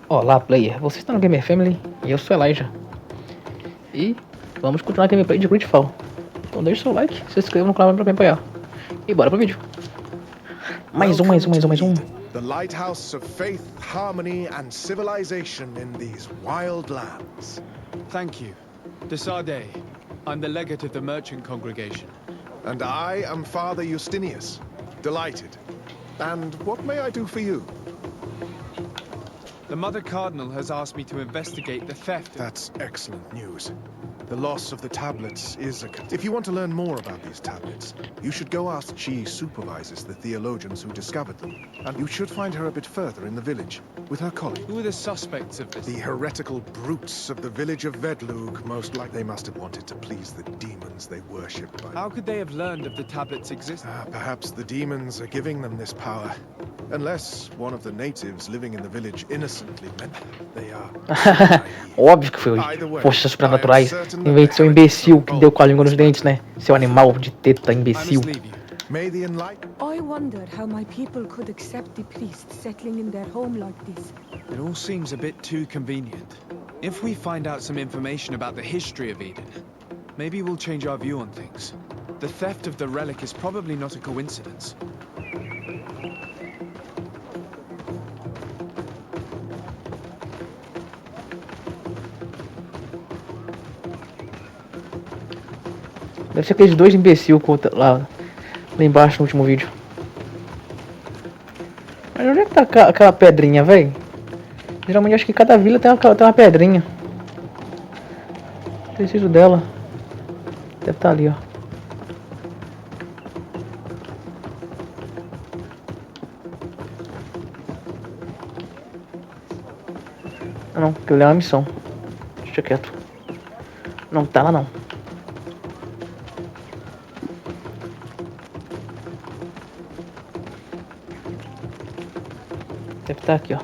Olá, player. Você está no Gamer Family e eu sou Elijah. E vamos continuar a gameplay de Greedfall. Então deixe seu like, se inscreva no canal para me apoiar. E bora pro vídeo. Mais um. The lighthouse of faith, harmony and civilization in these wild lands. Thank you. Teer Fradee. I'm the legate of the merchant congregation. And I am Father Justinius. Delighted. And what may I do for you? The Mother Cardinal has asked me to investigate the theft. That's excellent news. The loss of the tablets is a... If you want to learn more about these tablets, you should go ask she supervises the theologians who discovered them. And you should find her a bit further in the village, with her colleague. Who are the suspects of this? The heretical brutes of the village of Vedlug. Most likely they must have wanted to please the demons they worship. How could they have learned of the tablets' existence? Perhaps the demons are giving them this power. Unless one of the natives living in the village innocently meant they are. Óbvio que foi forças supernaturais. Em vez de ser um imbecil que deu com a língua nos dentes, né? Seu animal de teta imbecil. I wondered how my people could accept the priests settling in their home like this. It all seems a bit too convenient. If we find out some information about the history of Eden, maybe we'll change our view on things. The theft of the relic is probably not a coincidence. Deve ser aqueles dois imbecil lá embaixo no último vídeo. Mas onde é que tá aquela pedrinha, velho? Geralmente acho que cada vila tem uma pedrinha. Preciso dela. Deve estar ali, ó. Ah, não, aquilo é uma missão. Deixa quieto. Não tá lá não. Deve estar aqui, ó.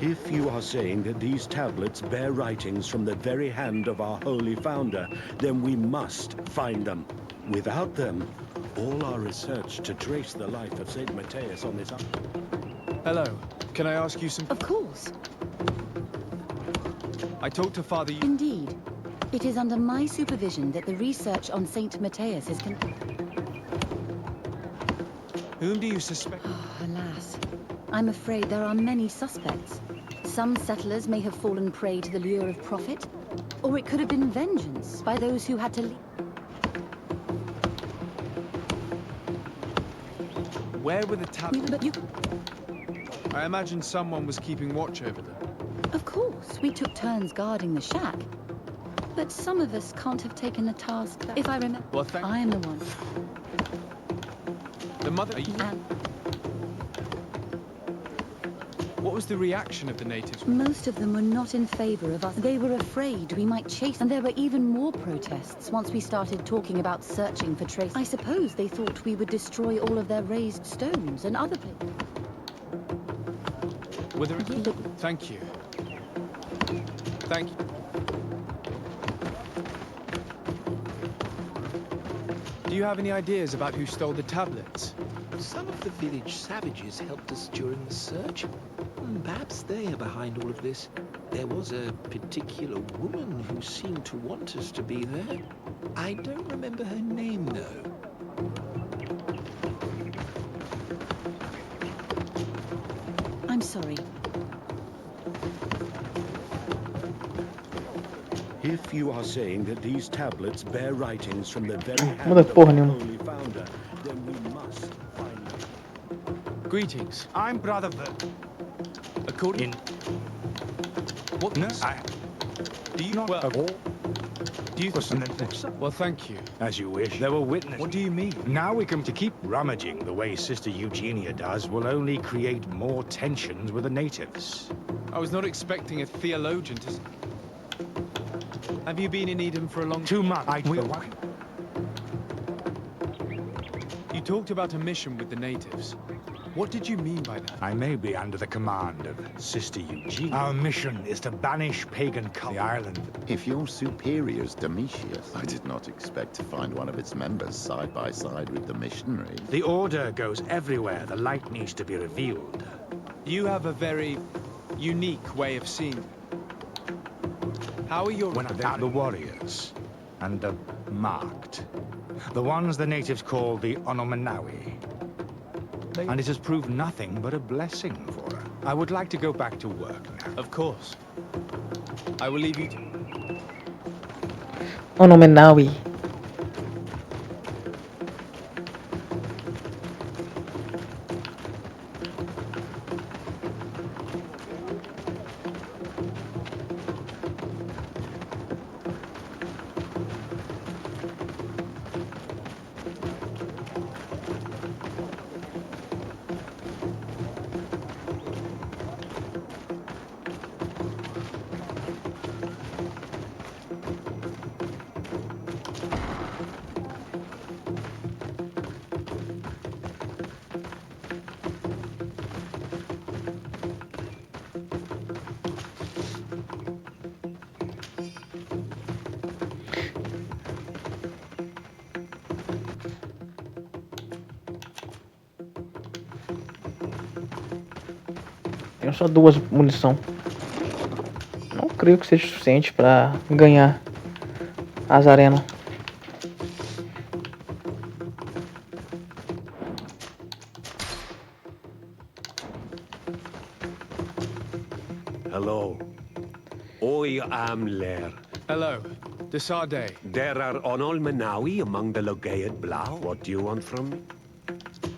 If you are saying that these tablets bear writings from the very hand of our holy founder, then we must find them. Without them, all our research to trace the life of Saint Matthias on this... Hello. Can I ask you some... Of course. I talked to Father... Indeed. It is under my supervision that the research on Saint Matthias is Whom do you suspect? Oh, alas. I'm afraid there are many suspects. Some settlers may have fallen prey to the lure of profit, or it could have been vengeance by those who had to leave. Where were the tablets? I imagine someone was keeping watch over them. Of course, we took turns guarding the shack. But some of us can't have taken the task that... If I remember... Well, I am the one. The mother... What was the reaction of the natives? Most of them were not in favor of us. They were afraid we might chase... And there were even more protests once we started talking about searching for traces. I suppose they thought we would destroy all of their raised stones and other places. Were there... Thank you. Thank you. Do you have any ideas about who stole the tablets? Some of the village savages helped us during the search. Perhaps they are behind all of this. There was a particular woman who seemed to want us to be there. I don't remember her name, though. I'm sorry. If you are saying that these tablets bear writings from the very hand Muda of porra our nenhuma. holy founder, then we must find them. Greetings. I'm Brother Ver. According... What? No, Do you... not Well... at all. Do you... Well, thank you. As you wish. There were witnesses. What do you mean? Now we come to keep rummaging the way Sister Eugenia does will only create more tensions with the natives. I was not expecting a theologian to... Have you been in Eden for a long time? 2 months. You talked about a mission with the natives. What did you mean by that? I may be under the command of Sister Eugenie. Our mission is to banish pagan cult the island. If your superior's Domitius, I did not expect to find one of its members side by side with the missionaries. The Order goes everywhere. The light needs to be revealed. You have a very unique way of seeing. How are your... When I'm the warriors, and the marked. The ones the natives call the Onomanawi. And it has proved nothing but a blessing for her. I would like to go back to work now. Of course. I will leave you to... Onomanawi. Tenho só 2 munição. Não creio que seja suficiente para ganhar as arenas. Hello. I am Lair. Hello. Desade. There are Onolmanawi among the Logead Blau. What do you want from me?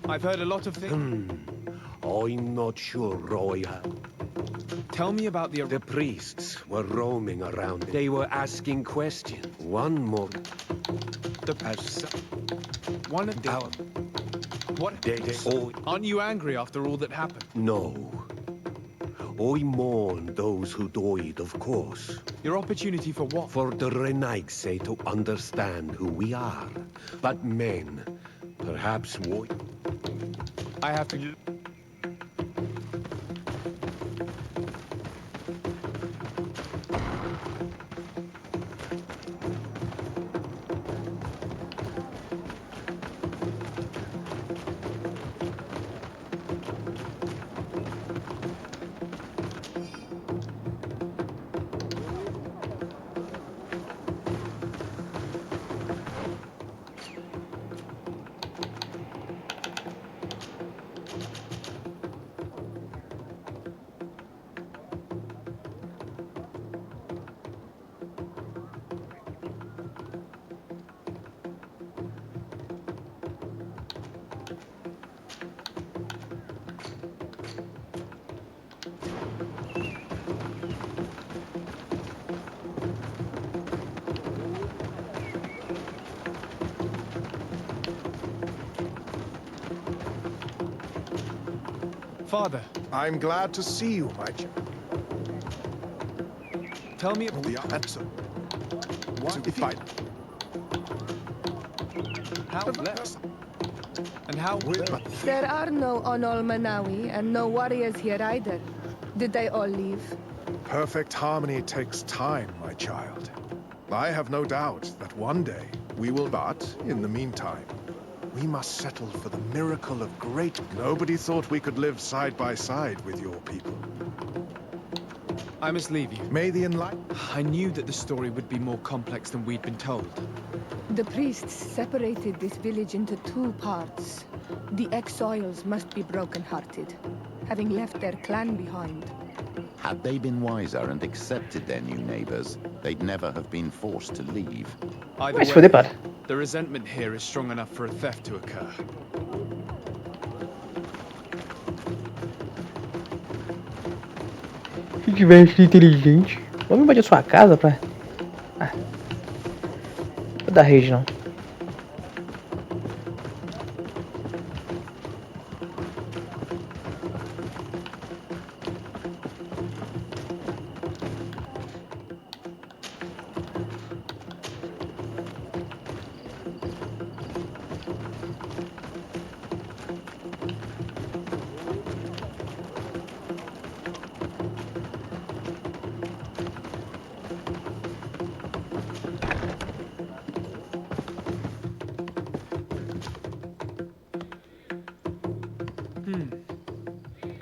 I've heard a lot of things. I'm not sure, Roy. Tell me about the... The priests were roaming around. They were asking questions. One more. One of the... What? Aren't you angry after all that happened? No. I mourn those who died, of course. Your opportunity for what? For the Renaigse to understand who we are. But men, perhaps what? I have to... Father. I'm glad to see you, my child. Tell me about the answer. What if I... How left? And how... There are no Onolmanawi and no warriors here either. Did they all leave? Perfect harmony takes time, my child. I have no doubt that one day we will, but in the meantime, we must settle for the miracle of great... Nobody thought we could live side by side with your people. I must leave you. May the enlightened... I knew that the story would be more complex than we'd been told. The priests separated this village into 2 parts. The exiles must be broken-hearted, having left their clan behind. Had they been wiser and accepted their new neighbors, they'd never have been forced to leave. Either Mas way, foder, para. the resentment here is strong enough for a theft to occur. Se tivesse inteligente. Vamos invadir sua casa pra... Ah. Vou dar rage não.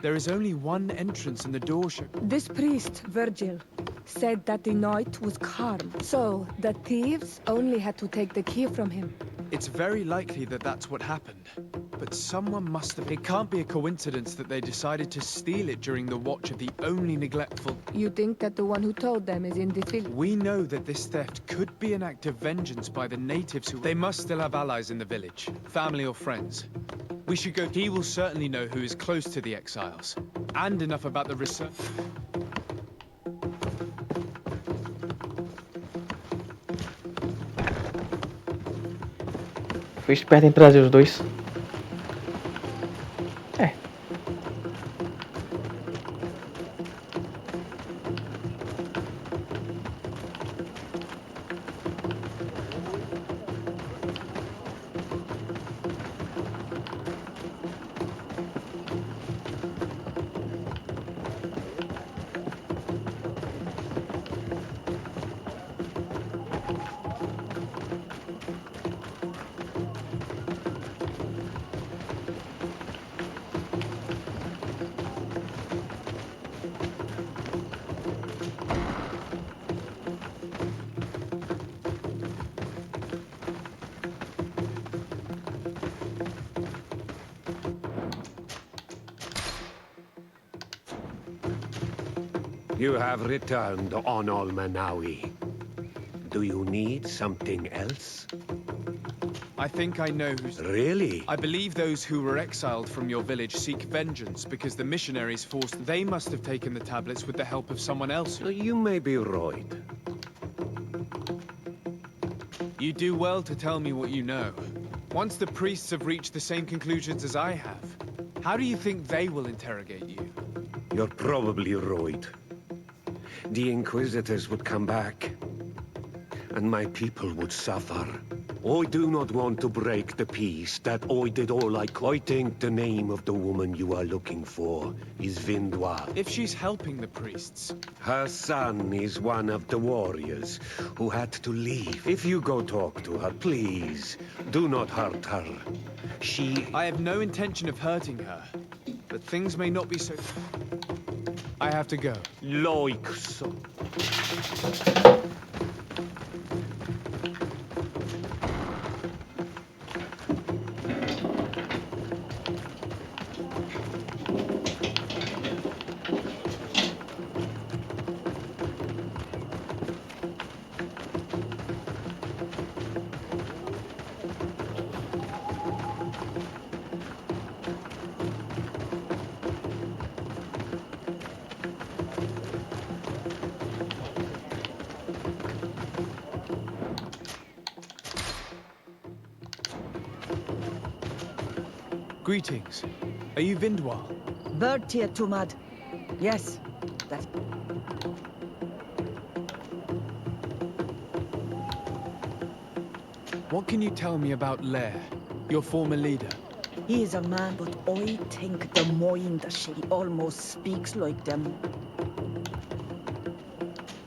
There is only one entrance and the door This priest, Virgil, said that the night was calm, so the thieves only had to take the key from him. It's very likely that that's what happened. But someone must have... It can't be a coincidence that they decided to steal it during the watch of the only neglectful... You think that the one who told them is in this village? We know that this theft could be an act of vengeance by the natives who... They must still have allies in the village, family or friends. We should go... He will certainly know who is close to the exiles, and enough about the research... Foi esperto em trazer os dois. É. You have returned on Manawi. Do you need something else? I think I know who's... Really? I believe those who were exiled from your village seek vengeance because the missionaries forced... They must have taken the tablets with the help of someone else. You may be right. You do well to tell me what you know. Once the priests have reached the same conclusions as I have, how do you think they will interrogate you? You're probably right. The Inquisitors would come back, and my people would suffer. I do not want to break the peace that I did all I could. I think the name of the woman you are looking for is Vindwa. If she's helping the priests... Her son is one of the warriors who had to leave. If you go talk to her, please, do not hurt her. I have no intention of hurting her, but things may not be so... I have to go. Like so. Greetings. Are you Vindwa? Bird Teer Tumad. Yes, that's... What can you tell me about Lair, your former leader? He is a man, but I think the mind she almost speaks like them.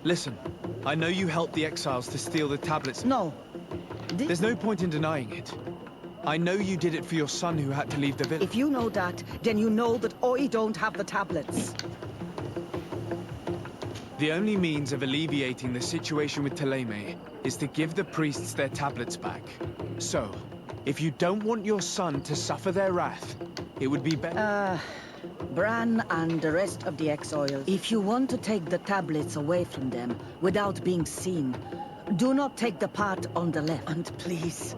Listen, I know you helped the exiles to steal the tablets. No. There's no point in denying it. I know you did it for your son who had to leave the village. If you know that, then you know that I don't have the tablets. The only means of alleviating the situation with Thélème is to give the priests their tablets back. So, if you don't want your son to suffer their wrath, it would be better... Bran and the rest of the exiles, if you want to take the tablets away from them without being seen, do not take the part on the left. And please...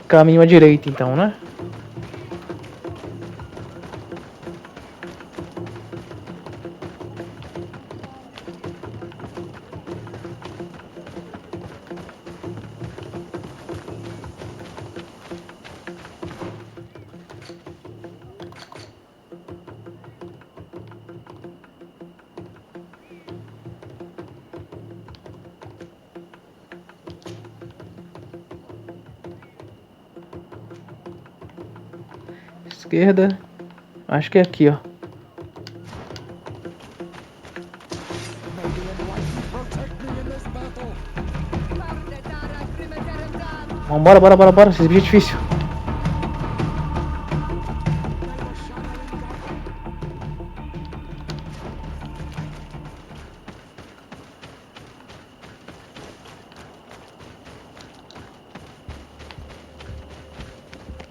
Caminho à direita, então, né? Esquerda, acho que é aqui, ó. Vambora, bora, esse bicho é difícil.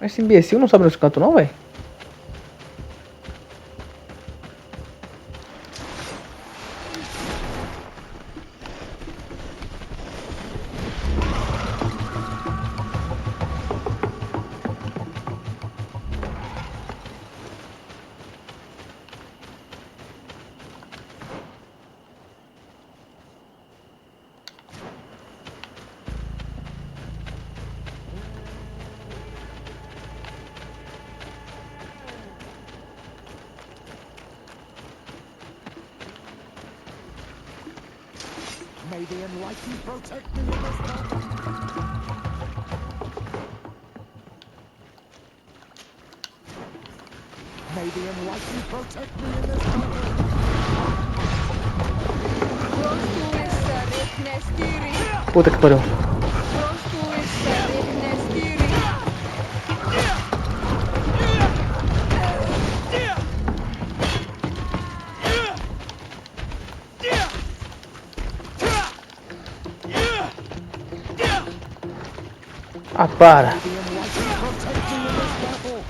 Esse imbecil não sobe nos cantos não, velho. May the enlightened protect me in this battle. May the enlightened protect me in this battle. Puta que pariu. Ah, para. May the enlightened protect me in this battle.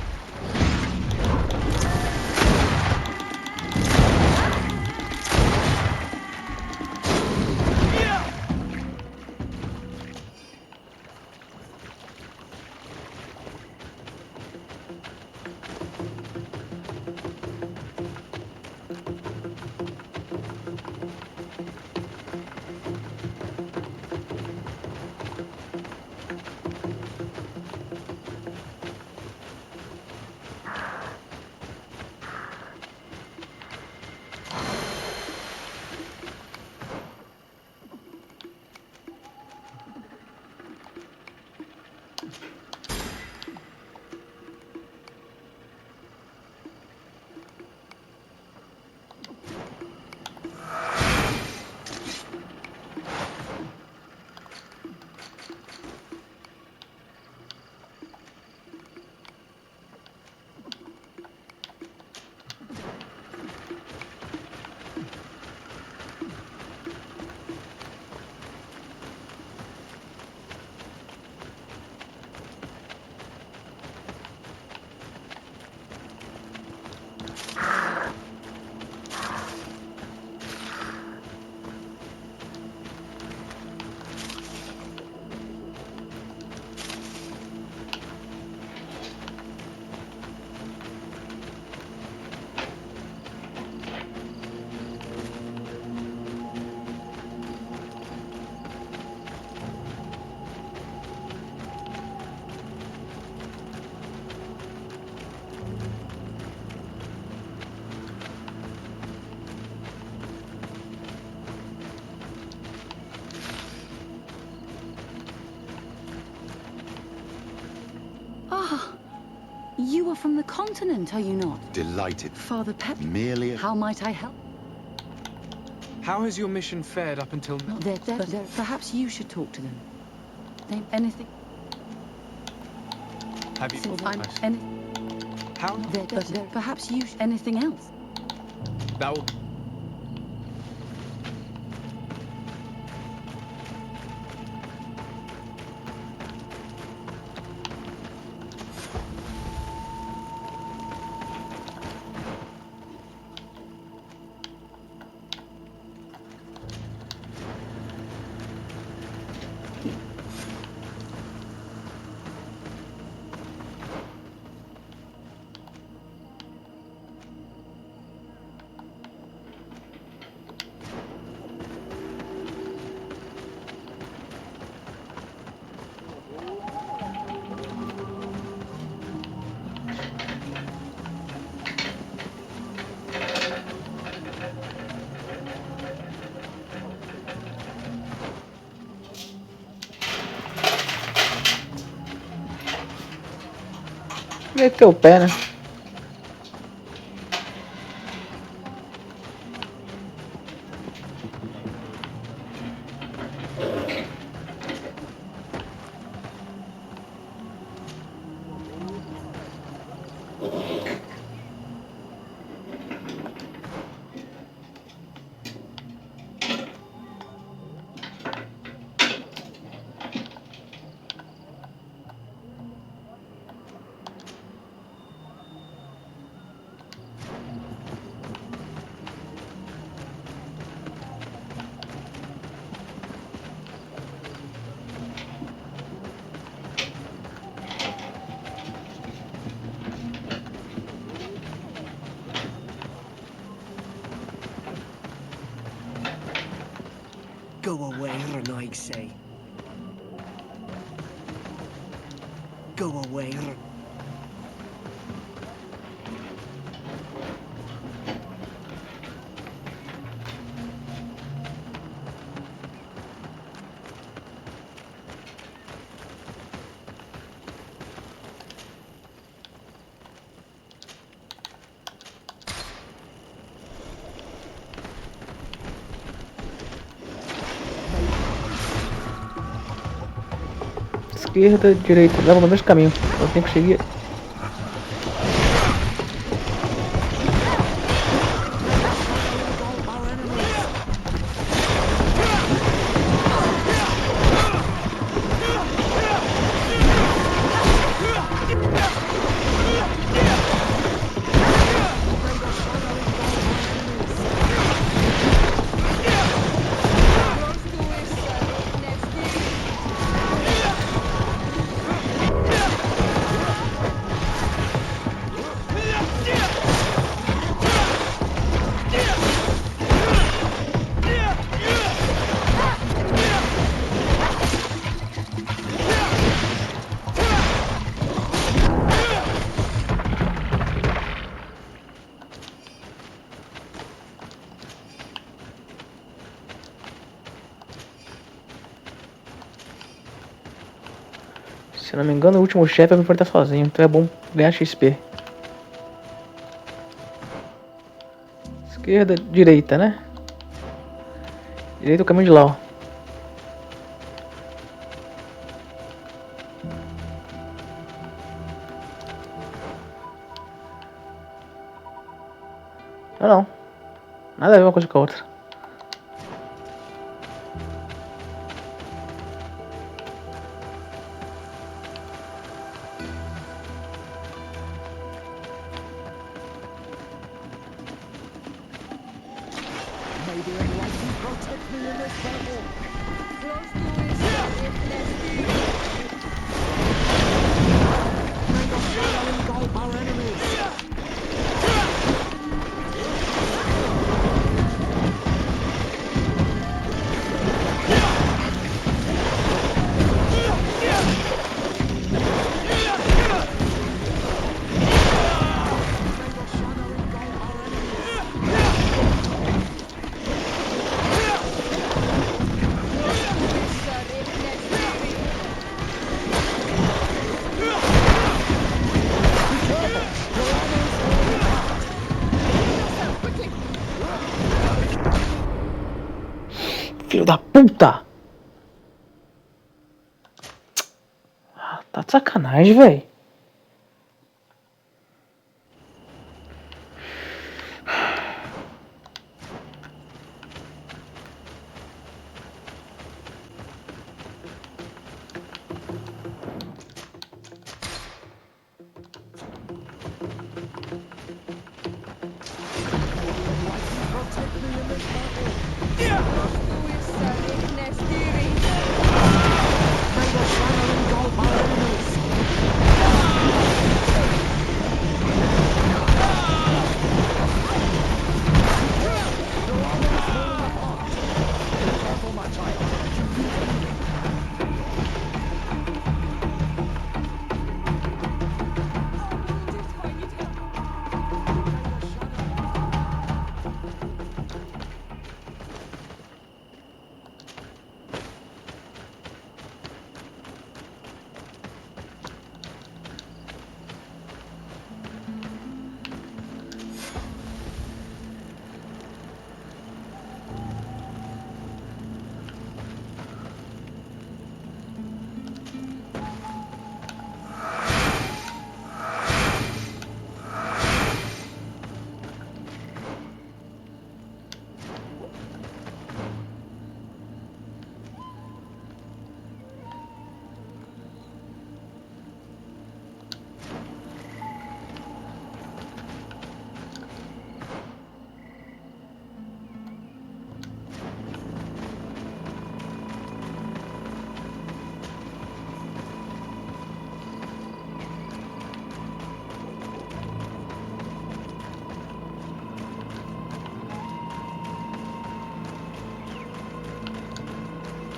You are from the continent, are you not? Delighted. Father Pep? Merely... How might I help? How has your mission fared up until now? They're dead, but perhaps you should talk to them. Anything? Have you... Since I'm... Nice. Any... How? They're dead, but perhaps you... Anything else? That will... Meteu o pé, né? Go away, I say. Go away. Esquerda, direita, leva no mesmo caminho. Eu tenho que seguir. Se não me engano, o último chefe vai enfrentar sozinho, então é bom ganhar XP. Esquerda, direita, né? Direita é o caminho de lá, ó. Não. Nada a ver uma coisa com a outra. Filho da puta! Tá de sacanagem, velho.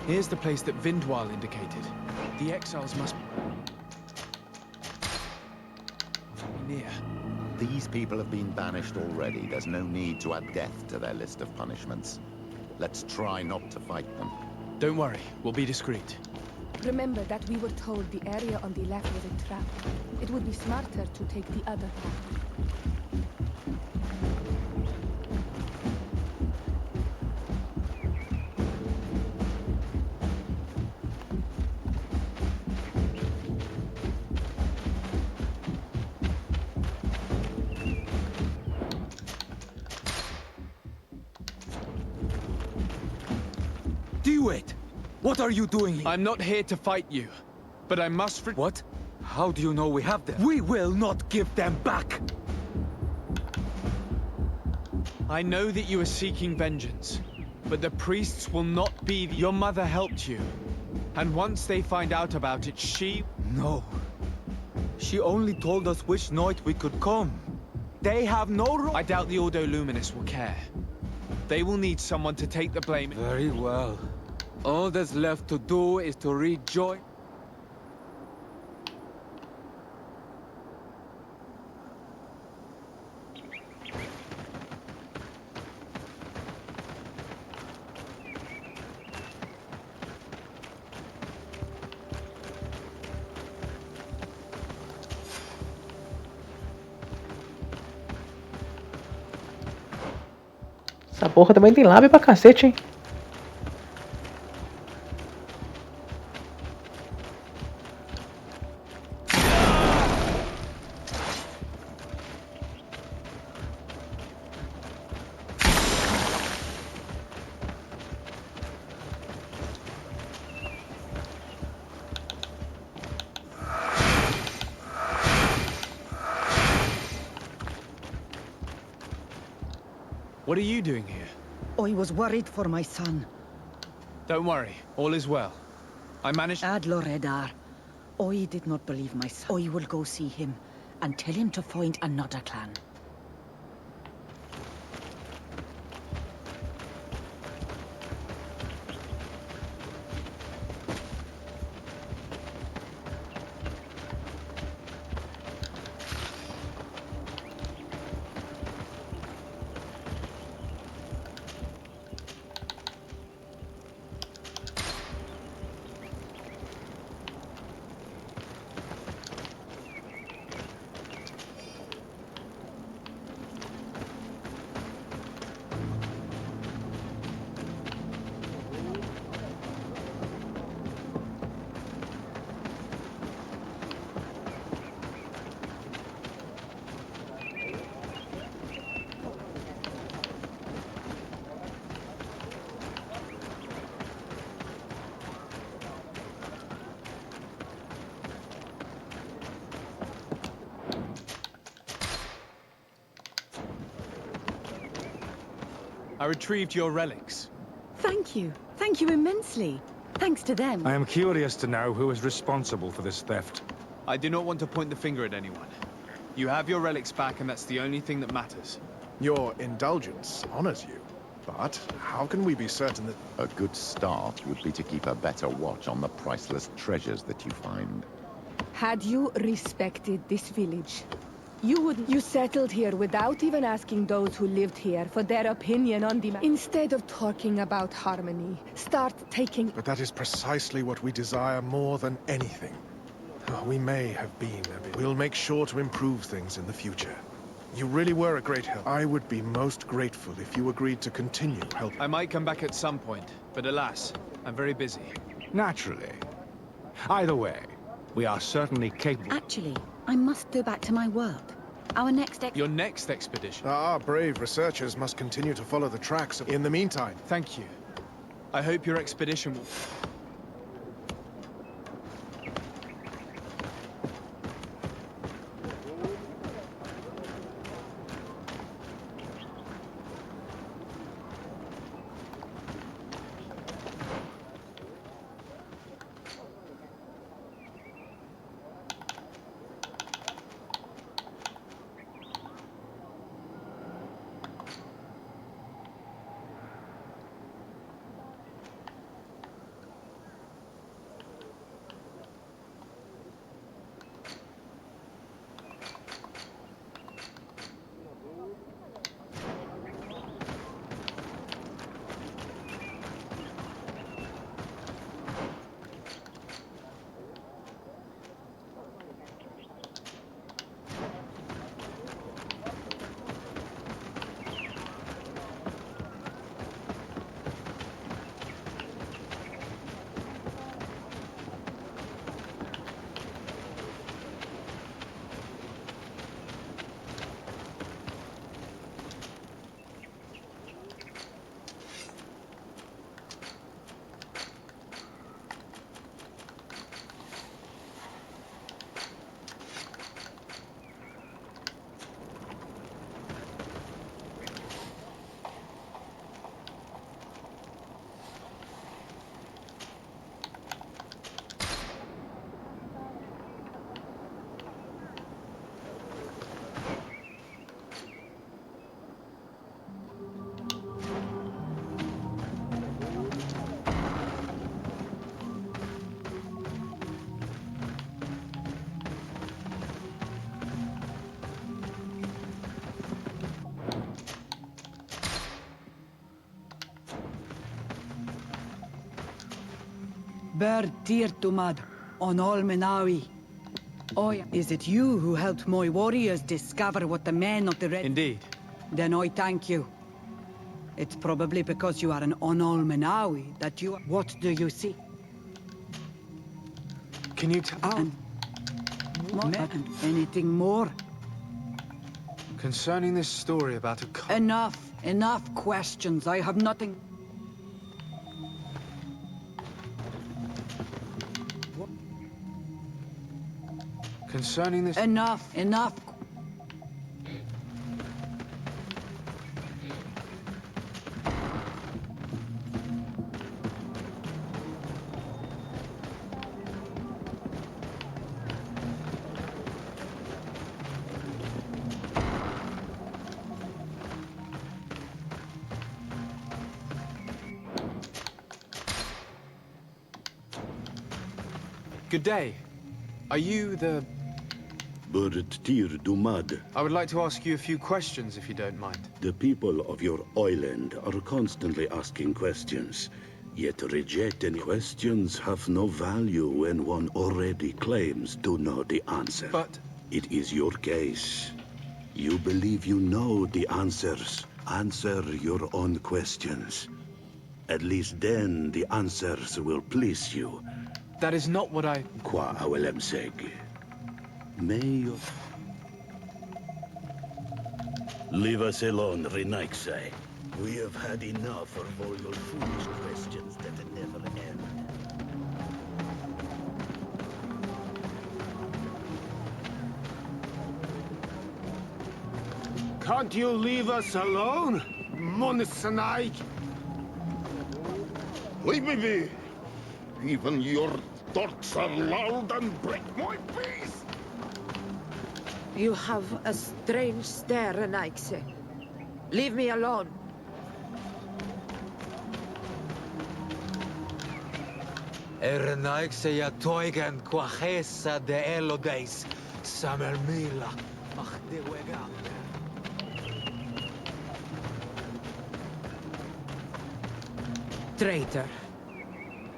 Here's the place that Vindwal indicated. The exiles must be near. These people have been banished already. There's no need to add death to their list of punishments. Let's try not to fight them. Don't worry, we'll be discreet. Remember that we were told the area on the left was a trap. It would be smarter to take the other path. Do it! What are you doing here? I'm not here to fight you, but I must What? How do you know we have them? We will not give them back! I know that you are seeking vengeance, but the priests will not be... Your mother helped you, and once they find out about it, she... No. She only told us which night we could come. They have no I doubt the Ordo Luminous will care. They will need someone to take the blame. Very well. All that's left to do is to rejoin. Essa porra também tem lábio pra cacete, hein? What are you doing here? I was worried for my son. Don't worry, all is well. I managed... Adloredar. I did not believe my son. I will go see him and tell him to find another clan. I retrieved your relics. Thank you. Thank you immensely. Thanks to them. I am curious to know who is responsible for this theft. I do not want to point the finger at anyone. You have your relics back, and that's the only thing that matters. Your indulgence honors you. But how can we be certain that... A good start would be to keep a better watch on the priceless treasures that you find. Had you respected this village, you settled here without even asking those who lived here for their opinion on the matter. Instead of talking about harmony, start taking... But that is precisely what we desire more than anything. We may have been a bit... We'll make sure to improve things in the future. You really were a great help. I would be most grateful if you agreed to continue helping. I might come back at some point, but alas, I'm very busy. Naturally. Either way, we are certainly capable... Actually, I must go back to my work. Our next Your next expedition? Our brave researchers must continue to follow the tracks. In the meantime... Thank you. I hope your expedition will... Teer on all Menawi. Oh, yeah. Is it you who helped my warriors discover what the men of the Red... Indeed. Then I thank you. It's probably because you are an Onol Menawi that you... What do you see? Can you tell... And anything more? Concerning this story about a... Enough questions. I have nothing... Concerning this... Enough. Good day. Are you the... Teer I would like to ask you a few questions, if you don't mind. The people of your island are constantly asking questions, yet rejecting questions have no value when one already claims to know the answer. But... It is your case. You believe you know the answers. Answer your own questions. At least then the answers will please you. That is not what I... Qua awelem seg. May you... Leave us alone, Renaixai. We have had enough of all your foolish questions that never end. Can't you leave us alone, Monisanaik? Leave me be. Even your thoughts are loud and break my peace. You have a strange stare, Renaixai. Leave me alone. Renaixai ya toigan quachesa de elodeis. Samermila. Traitor.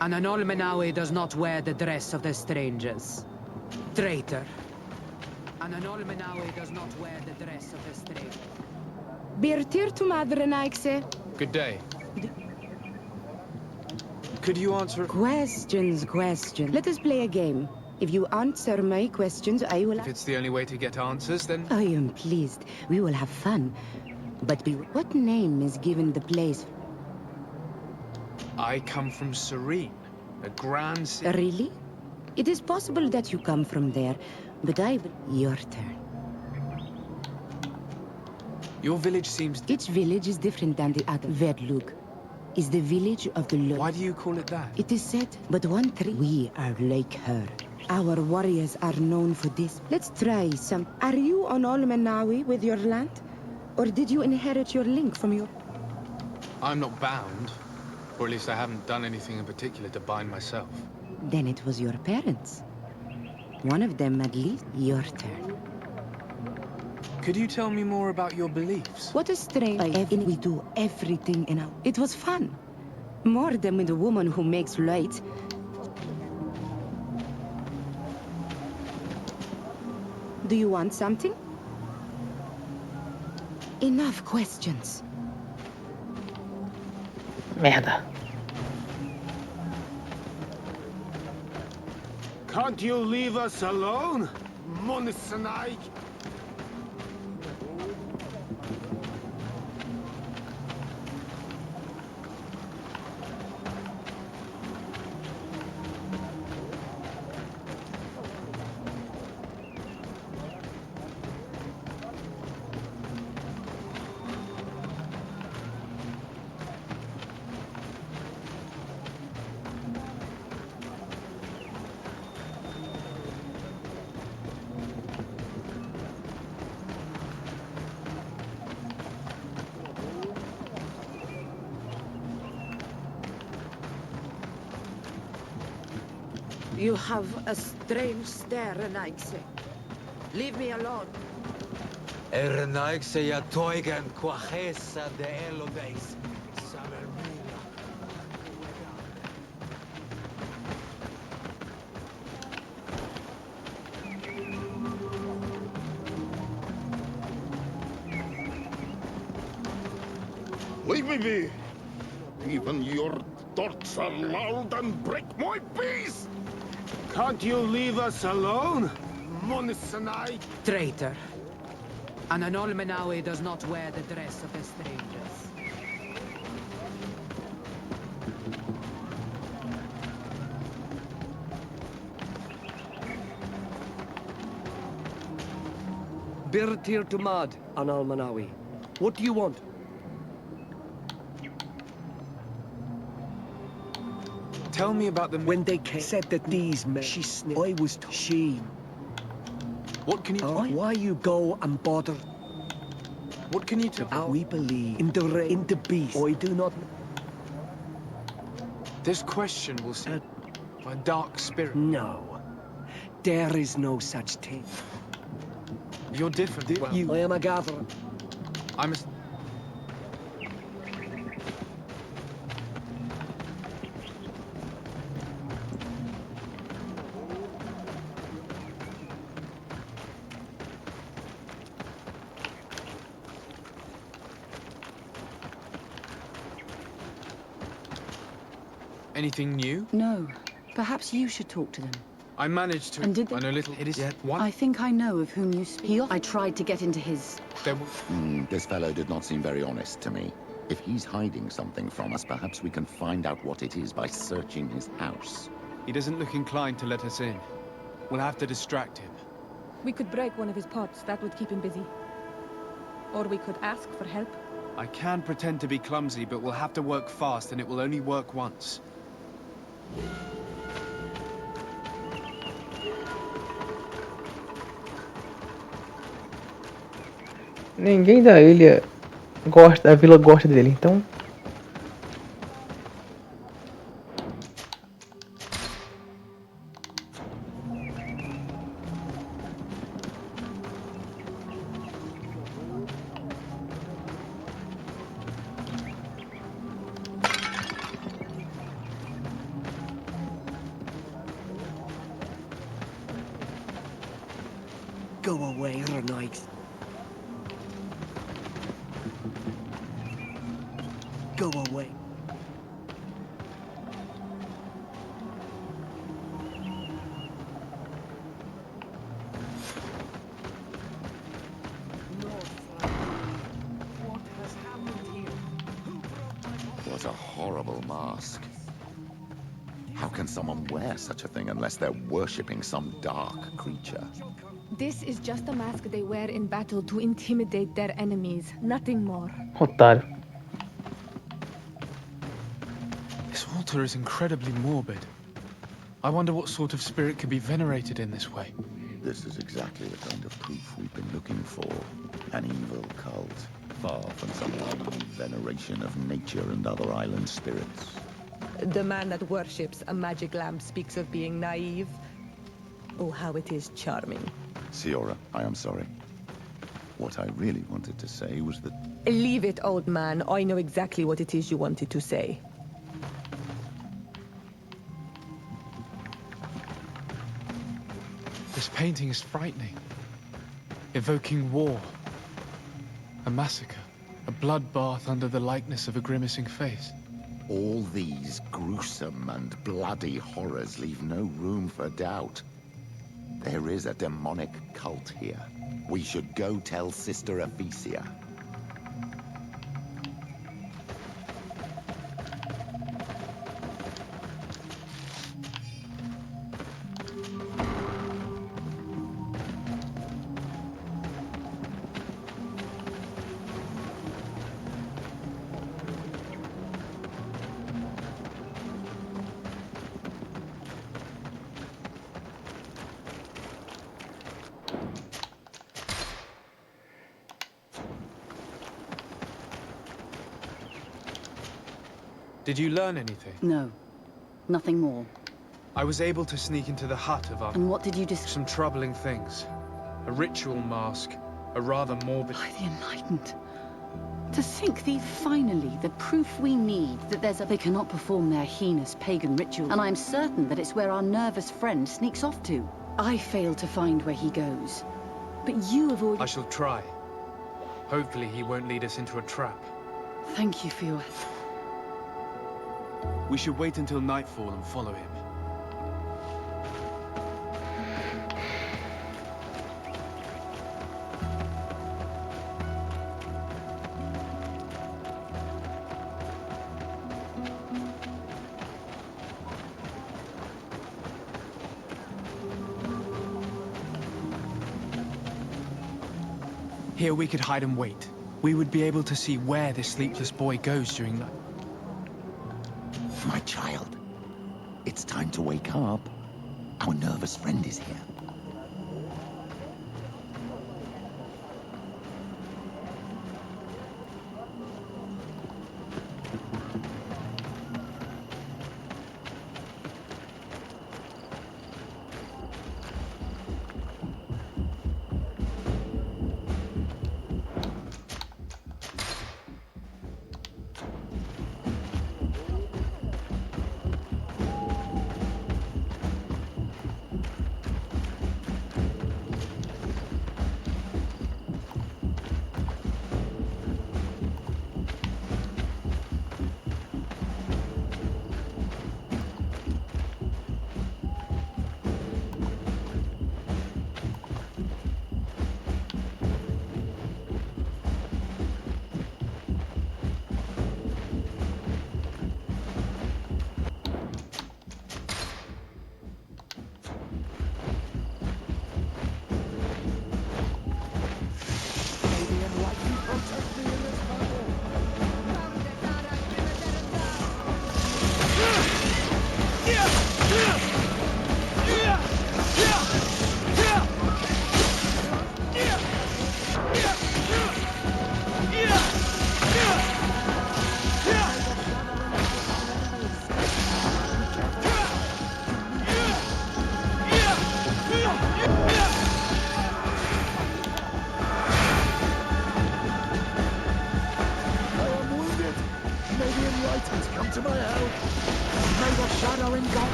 An Onol Menawi does not wear the dress of the strangers. Traitor. An Onol Menawi does not wear the dress of the strangers. Birtir to Renaixai. Good day. Could you answer... Questions. Let us play a game. If you answer my questions, I will... If it's the only way to get answers, then... I am pleased. We will have fun. But what name is given the place? I come from Serene, a grand city. Really? It is possible that you come from there, but your turn. Your village seems... Each village is different than the other. Verdlug is the village of the Lord. Why do you call it that? It is said, but one tree. We are like her. Our warriors are known for this. Let's try some. Are you on Onol Menawi with your land? Or did you inherit your link from your... I'm not bound. Or at least I haven't done anything in particular to bind myself. Then it was your parents. One of them at least. Your turn. Could you tell me more about your beliefs? What a strange... We do everything in our... It was fun. More than with a woman who makes light. Do you want something? Enough questions. Merda. Can't you leave us alone, Monisanaik? You have a strange stare, Renaixai. Leave me alone. Renaixai ya toigan quachesa de elodeis. Samermila. Leave me be! Even your thoughts are loud and break my peace! Can't you leave us alone? Monissanai! Traitor. An Anolmenawi does not wear the dress of the strangers. Birtir to Mad, Anolmenawi. What do you want? Tell me about them. When they said that these men, I was she. What can you do? Why you go and bother? What can you do? We believe in the beast. I do not. This question will set by dark spirit. No, there is no such thing. You're different. I am a gatherer. I'm a... Anything new? No. Perhaps you should talk to them. I managed to. And did they? I know little. It is yet one. I think I know of whom you speak. I tried to get into his... This fellow did not seem very honest to me. If he's hiding something from us, perhaps we can find out what it is by searching his house. He doesn't look inclined to let us in. We'll have to distract him. We could break one of his pots. That would keep him busy. Or we could ask for help. I can pretend to be clumsy, but we'll have to work fast, and it will only work once. Ninguém da ilha gosta, da vila gosta dele, então... Go away, Renike. Go away. What a horrible mask. How can someone wear such a thing unless they're worshipping some dark creature? This is just a mask they wear in battle to intimidate their enemies. Nothing more. Otário. This altar is incredibly morbid. I wonder what sort of spirit could be venerated in this way. This is exactly the kind of proof we've been looking for. An evil cult, far from some naive veneration of nature and other island spirits. The man that worships a magic lamp speaks of being naive. Oh, how it is charming. Siora, I am sorry. What I really wanted to say was that... Leave it, old man. I know exactly what it is you wanted to say. This painting is frightening. Evoking war. A massacre. A bloodbath under the likeness of a grimacing face. All these gruesome and bloody horrors leave no room for doubt. There is a demonic cult here. We should go tell Sister Ephesia. Did you learn anything? No. Nothing more. I was able to sneak into the hut of our... And what did you discover? Some troubling things. A ritual mask. A rather morbid... By the Enlightened. To think finally, the proof we need that they cannot perform their heinous pagan ritual. And I'm certain that it's where our nervous friend sneaks off to. I failed to find where he goes. But you have already... I shall try. Hopefully he won't lead us into a trap. Thank you for your... We should wait until nightfall and follow him. Here we could hide and wait. We would be able to see where this sleepless boy goes during night. My child, it's time to wake up. Our nervous friend is here.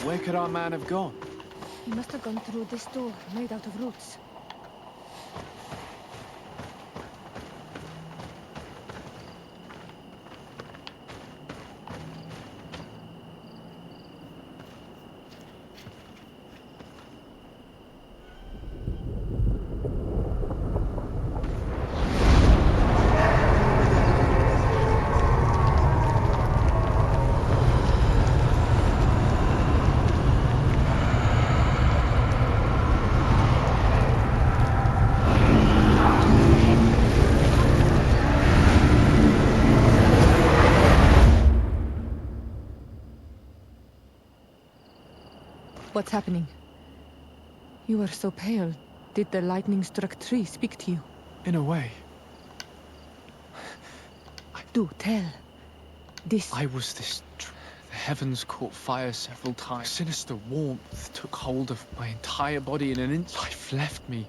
Where could our man have gone? He must have gone through this door, made out of roots. What's happening? You are so pale. Did the lightning-struck tree speak to you? In a way. Do tell. This... I was this... The heavens caught fire several times. Sinister warmth took hold of my entire body in an instant. Life left me.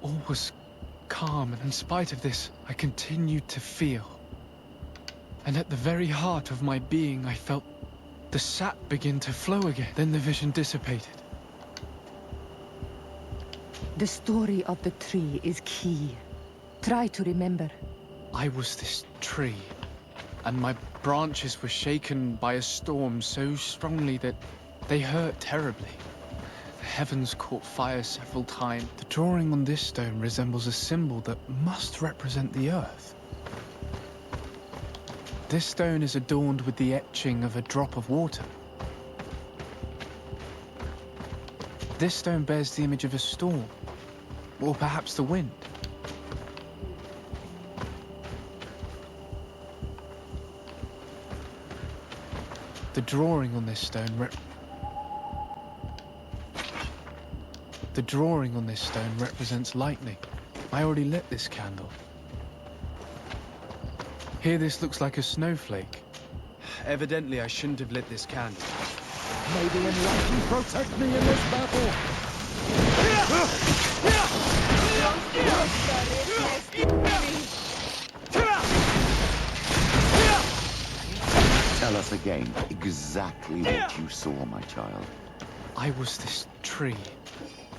All was calm, and in spite of this, I continued to feel. And at the very heart of my being, I felt the sap begin to flow again. Then the vision dissipated. The story of the tree is key. Try to remember. I was this tree, and my branches were shaken by a storm so strongly that they hurt terribly. The heavens caught fire several times. The drawing on this stone resembles a symbol that must represent the earth. This stone is adorned with the etching of a drop of water. This stone bears the image of a storm, or perhaps the wind. The drawing on this stone represents lightning. I already lit this candle. Here this looks like a snowflake. Evidently I shouldn't have lit this candle. May the enlightened protect me in this battle! Tell us again exactly what you saw, my child. I was this tree,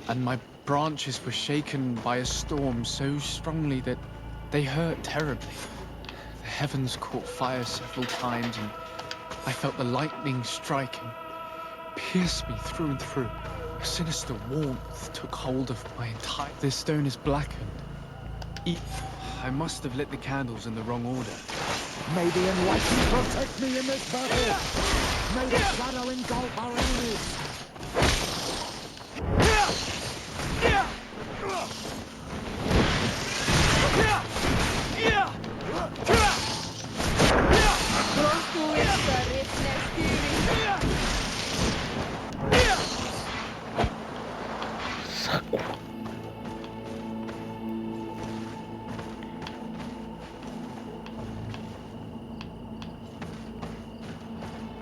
and my branches were shaken by a storm so strongly that they hurt terribly. The heavens caught fire several times, and I felt the lightning striking, pierced me through and through. A sinister warmth took hold of my entire... This stone is blackened. I must have lit the candles in the wrong order. May the enlightened protect me in this battle! May the shadow engulf our enemies!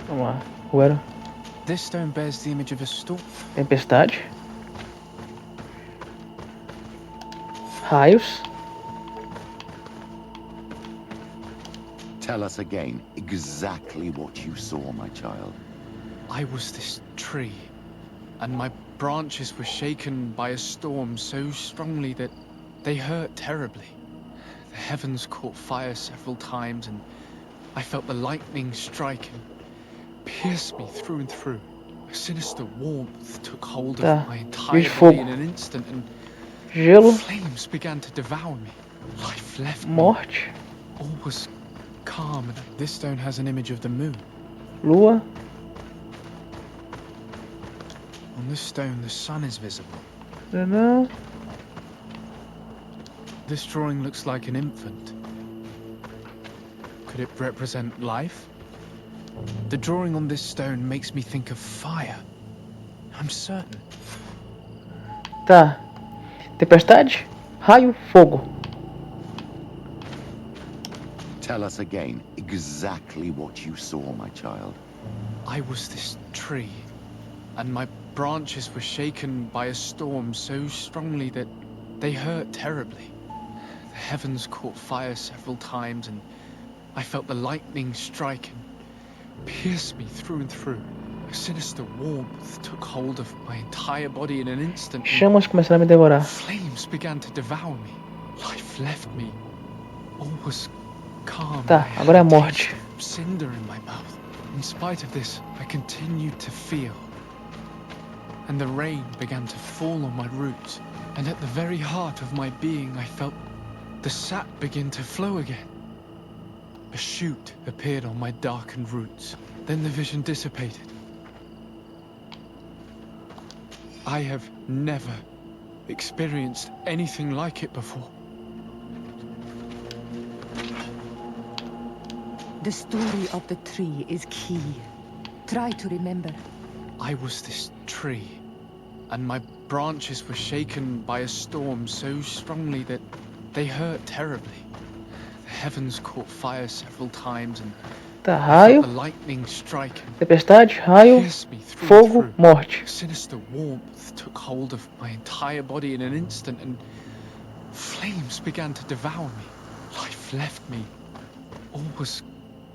Vamos lá. Agora. This stone bears the image of a storm. Tempestade. Raios. Tell us again exactly what you saw, my child. I was this tree, and my branches were shaken by a storm so strongly that they hurt terribly. The heavens caught fire several times, and I felt the lightning striking, pierced me through and through. A sinister warmth took hold of my entire body in an instant, and Gelo. Flames began to devour me. Life left me. Morte. All was calm, and this stone has an image of the moon. Lua. On this stone, the sun is visible. Não. This drawing looks like an infant. Could it represent life? The drawing on this stone makes me think of fire. I'm certain. Tá. Tempestade. Raio. Fogo. Tell us again exactly what you saw, my child. I was this tree, and my branches were shaken by a storm so strongly that they hurt terribly. The heavens caught fire several times, and I felt the lightning striking, pierced me through and through. A sinister warmth took hold of my entire body in an instant. Chamas começaram a me devorar. Flames began to devour me. Life left me. All was calm. Tá, agora é a morte. Cinder in my mouth. In spite of this, I continued to feel. And the rain began to fall on my roots. And at the very heart of my being, I felt the sap begin to flow again. A shoot appeared on my darkened roots. Then the vision dissipated. I have never experienced anything like it before. The story of the tree is key. Try to remember. I was this tree, and my branches were shaken by a storm so strongly that they hurt terribly. The heavens caught fire several times, and Tá, I raio. felt the lightning striking. Tempestade. Raio. Pierced me through Fogo. and through. Morte. A sinister warmth took hold of my entire body in an instant, and flames began to devour me. Life left me. All was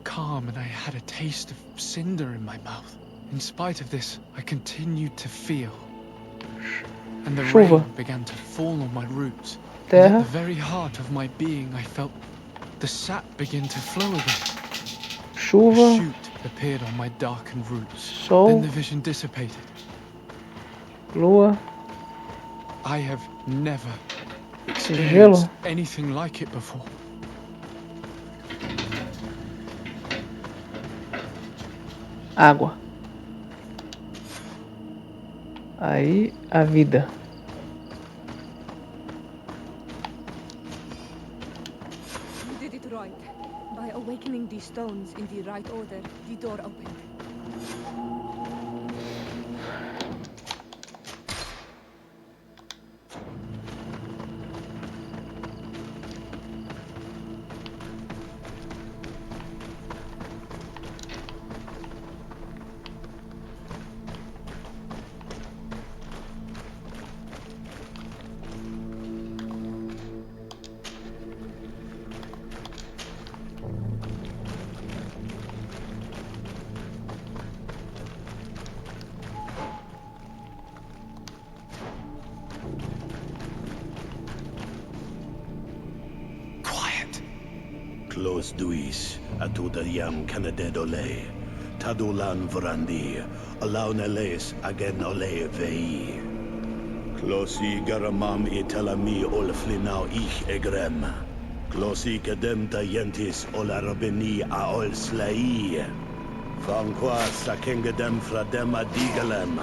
calm, and I had a taste of cinder in my mouth. In spite of this, I continued to feel. And the Chuva. rain began to fall on my roots. And Terra. at the very heart of my being, I felt the sap begin to flow again. chuva, shoot appeared on my darkened roots. sol, Then the vision dissipated. lua, I have never gelo, experienced anything like it before. água. Aí a vida. You did it right. By awakening these stones in the right order, the door opened. Close duis, atuda yam canadedole, tadulan vrandi, alauneles agen ole vei. Closi garamam itelami olflinau ich egrem. Closi kedem tayentis olarabeni aol slai. Fanqua sakengedem fradem adigalem.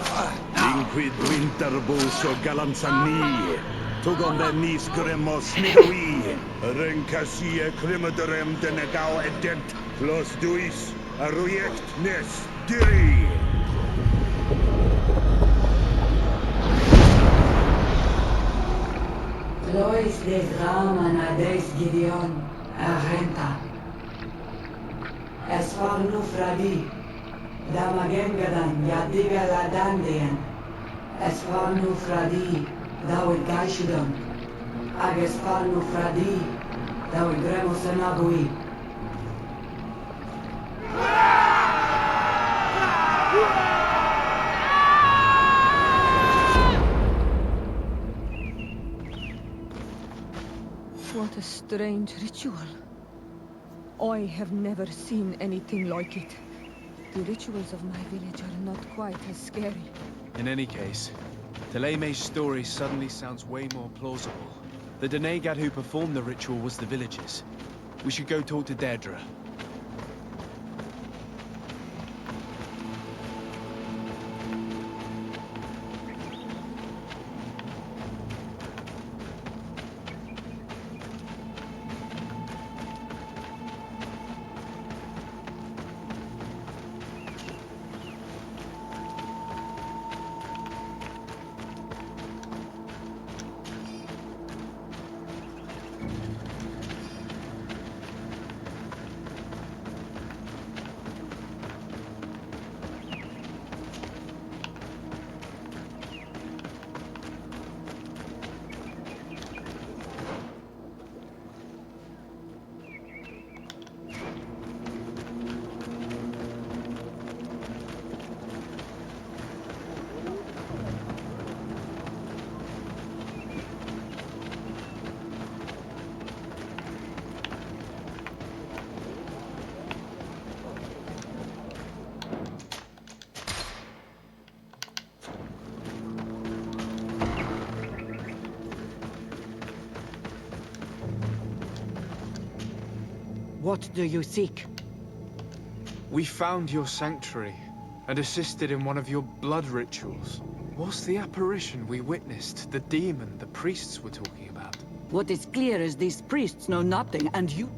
Inquid winterbus o galamsani. Tugomenis gremos nidui. Rencasie crimaderem denegau edent. Clos duis, aruject nes diri. Lois des Raman ades Gideon, Argenta. Es war nu Fradee, da magengadan, yadiga la dandean. Es war nu Fradee, da we gaishudon. Ag es war nu Fradee, da we gremos en abui. What a strange ritual. I have never seen anything like it. The rituals of my village are not quite as scary. In any case, Taleme's story suddenly sounds way more plausible. The Denegad who performed the ritual was the villagers. We should go talk to Deirdre. What do you seek? We found your sanctuary and assisted in one of your blood rituals. Was the apparition we witnessed the demon the priests were talking about? What is clear is these priests know nothing, and you...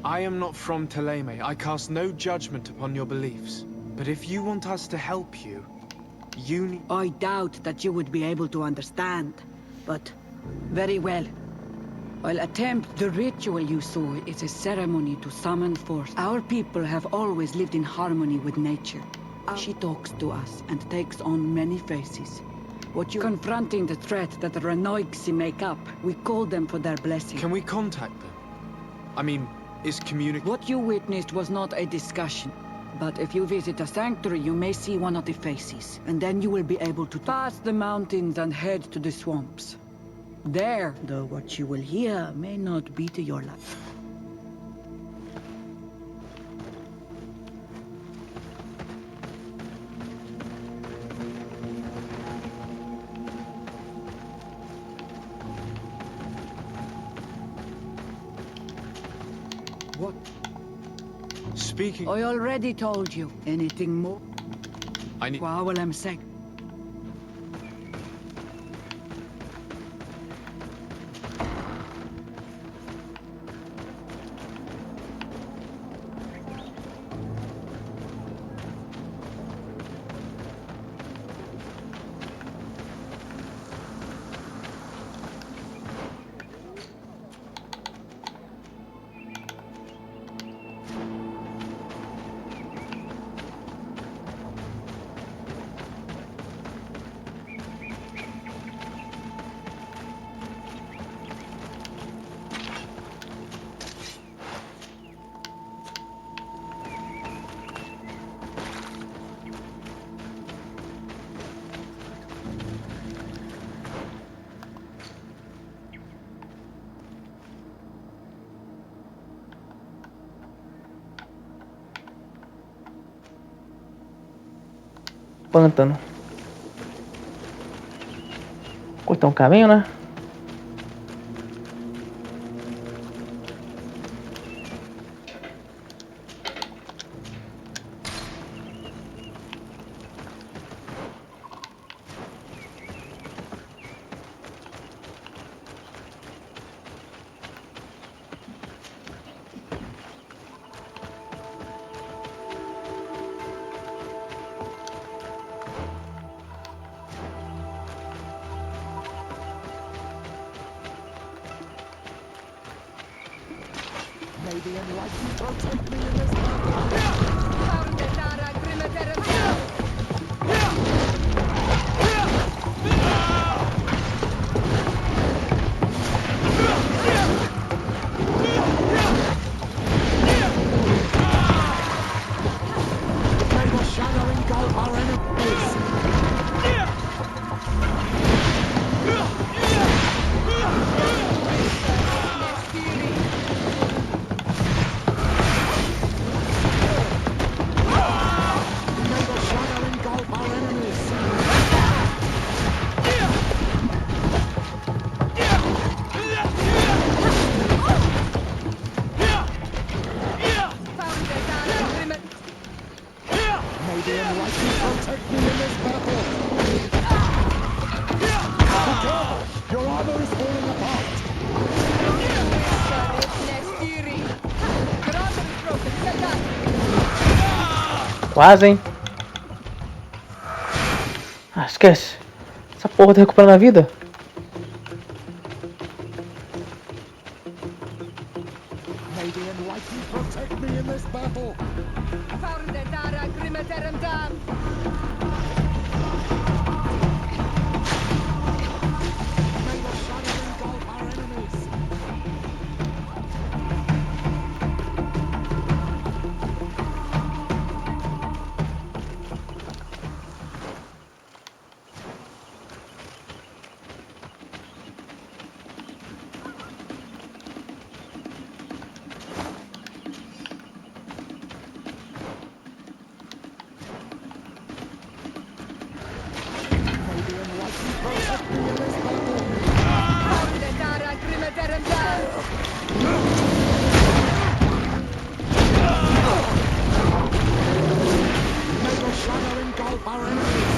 I am not from Taleme. I cast no judgment upon your beliefs. But if you want us to help you, you need... I doubt that you would be able to understand, but very well. I'll attempt. The ritual you saw is a ceremony to summon forth. Our people have always lived in harmony with nature. She talks to us and takes on many faces. What you confronting the threat that the Renoigsi make up, we call them for their blessing. Can we contact them? I mean, is communication... What you witnessed was not a discussion. But if you visit a sanctuary, you may see one of the faces. And then you will be able to pass the mountains and head to the swamps. There, though, what you will hear may not be to your life. Speaking... I already told you. Anything more? I need... What will I say? Pântano. Cortar um caminho, né? May the enlightened protect me in this battle. May the shadow engulf our enemies. Quase, hein? Ah, esquece. Essa porra tá recuperando a vida. May the enlightened protect me in this battle. May the shadow engulf our enemies.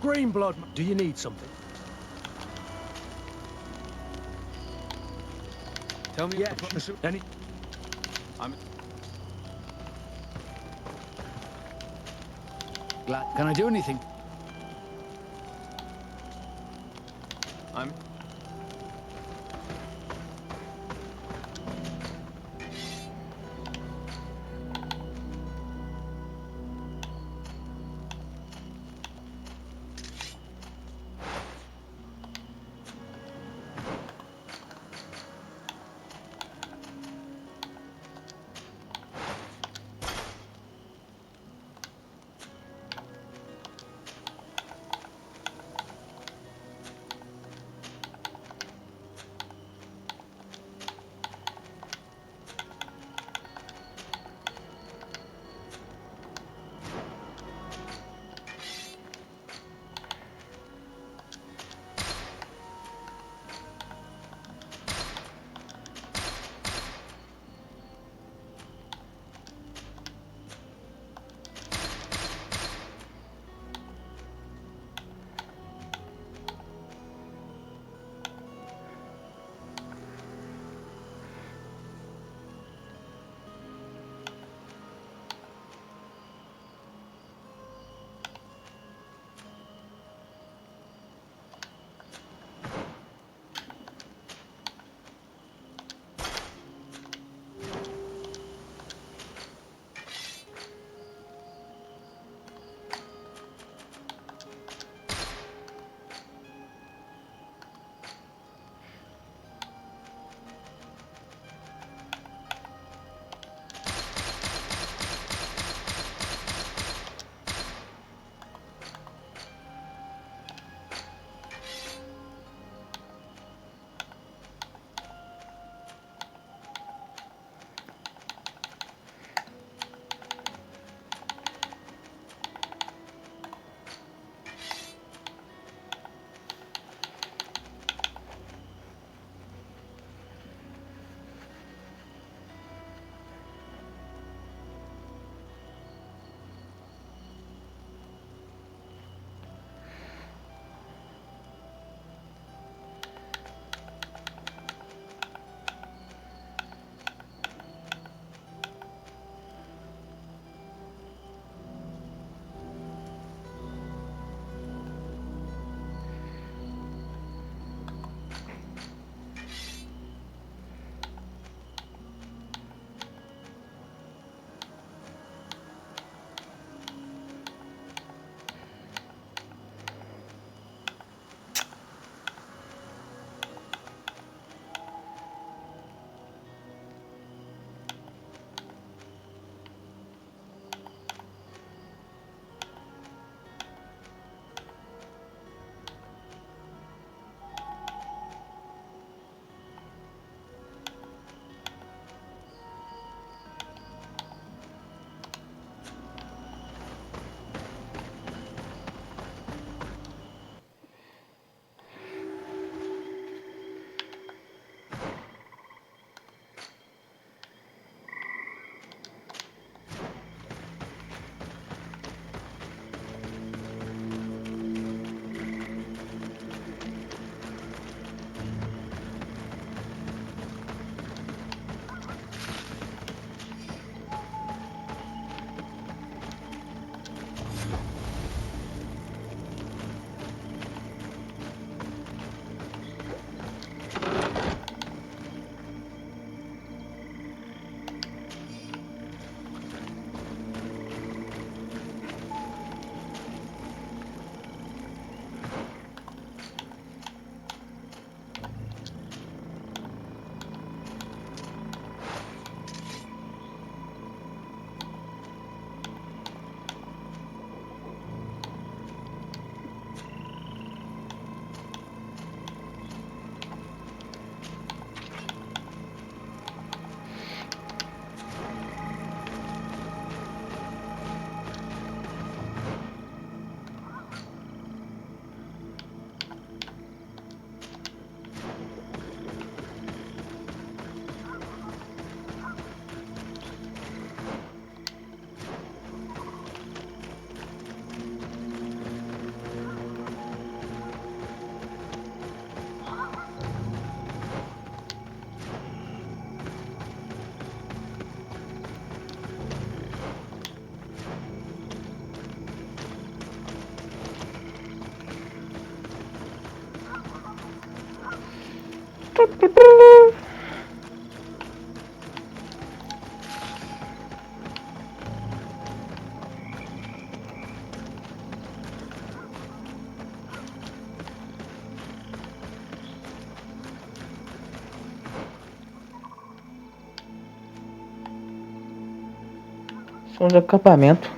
Green blood. Do you need something? Tell me. Yeah. Any? Glad. Can I do anything? Som de acampamento.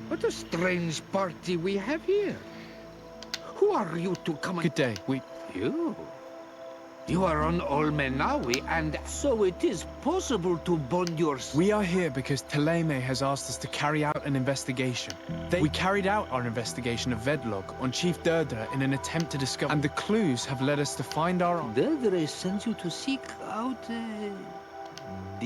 What a strange party we have here. Who are you to come and... Good day. You are on Olmenawi, and so it is possible to bond your... We are here because Teleme has asked us to carry out an investigation. We carried out our investigation of Vedlog on Chief Derdre in an attempt to discover... And the clues have led us to find our... Derdre sends you to seek out...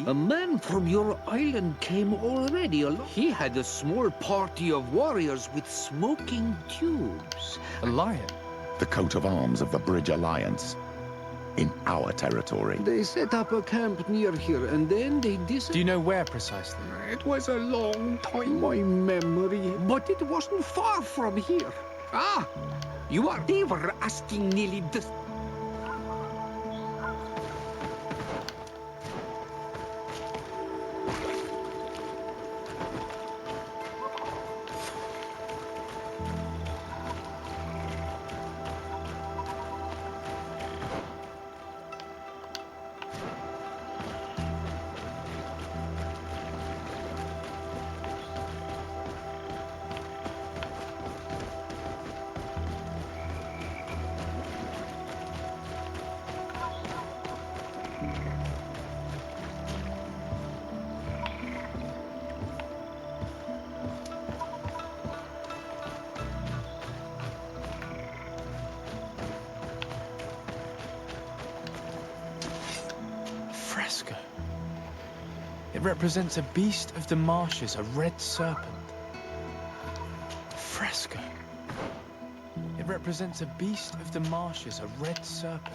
A man from your island came already along. He had a small party of warriors with smoking tubes. A lion? The coat of arms of the Bridge Alliance. In our territory. They set up a camp near here, and then they disappeared. Do you know where precisely? It was a long time, my memory. But it wasn't far from here. Ah! They were asking nearly the... fresco. It represents a beast of the marshes, a red serpent. Fresco. It represents a beast of the marshes, a red serpent.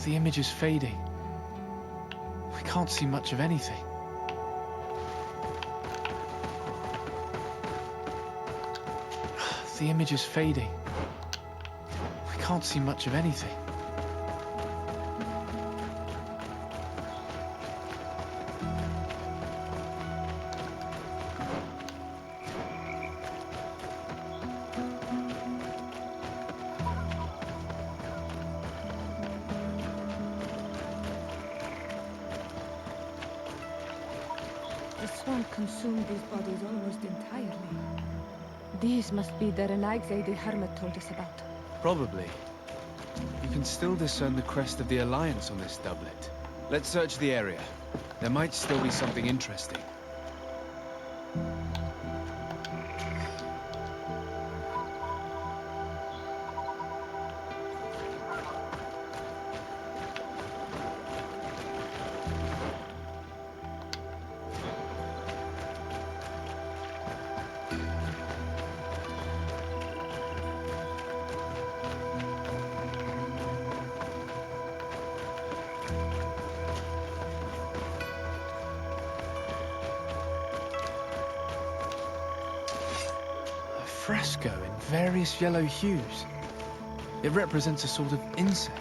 The image is fading. We can't see much of anything. The image is fading. We can't see much of anything. The swamp consumed these bodies almost entirely. These must be the Renigse the Hermit told us about. Probably. You can still discern the crest of the Alliance on this doublet. Let's search the area. There might still be something interesting. Fresco in various yellow hues. It represents a sort of insect.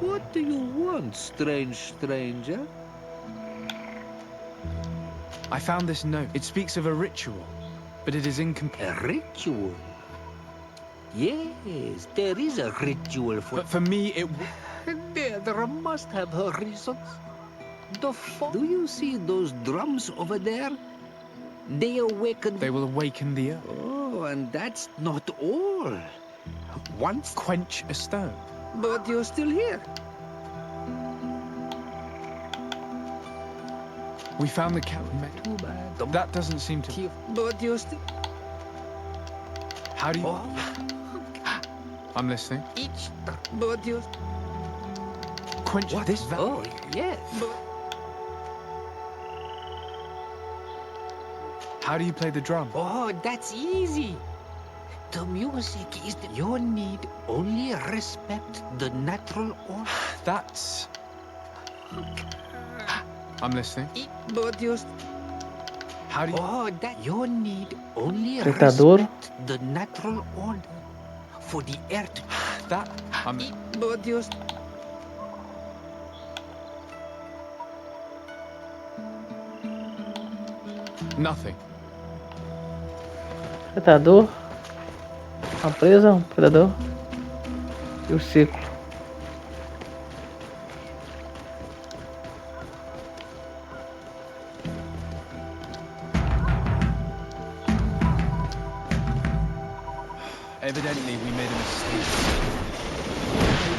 What do you want, strange stranger? I found this note. It speaks of a ritual, but it is incomplete. A ritual? Yes, there is a ritual for... But for me, it... There must have her reasons. Do you see those drums over there? They awaken... They will awaken the earth. Oh, and that's not all. Once... Quench a stone. But you're still here. We found the cat. Too bad. That doesn't seem to... But you're still... How do you... Oh. I'm listening. But you're... Quench What? this... Oh, yes. How do you play the drum? Oh, that's easy. The music is the... You need only respect the natural order. That's... I'm listening. But you... How do you... Oh, that... You need only Tentador. respect the natural order for the earth. That... I'm... But you... Nothing. Predador. Uma presa, um predador. E o ciclo. Evidently, we made a mistake.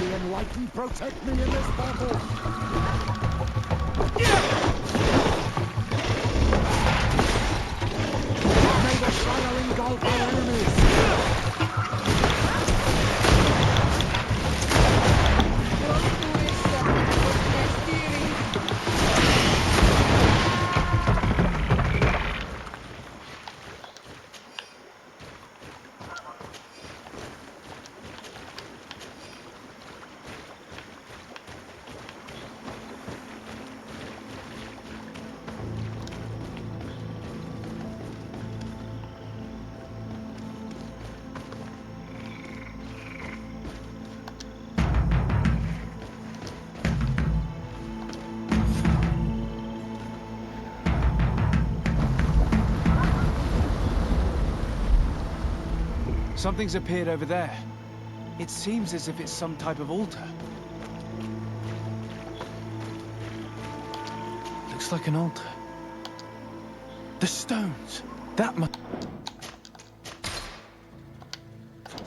May the Enlightened protect me in this battle! May the shadow engulf our enemies! Something's appeared over there. It seems as if it's some type of altar. Looks like an altar. The stones! That must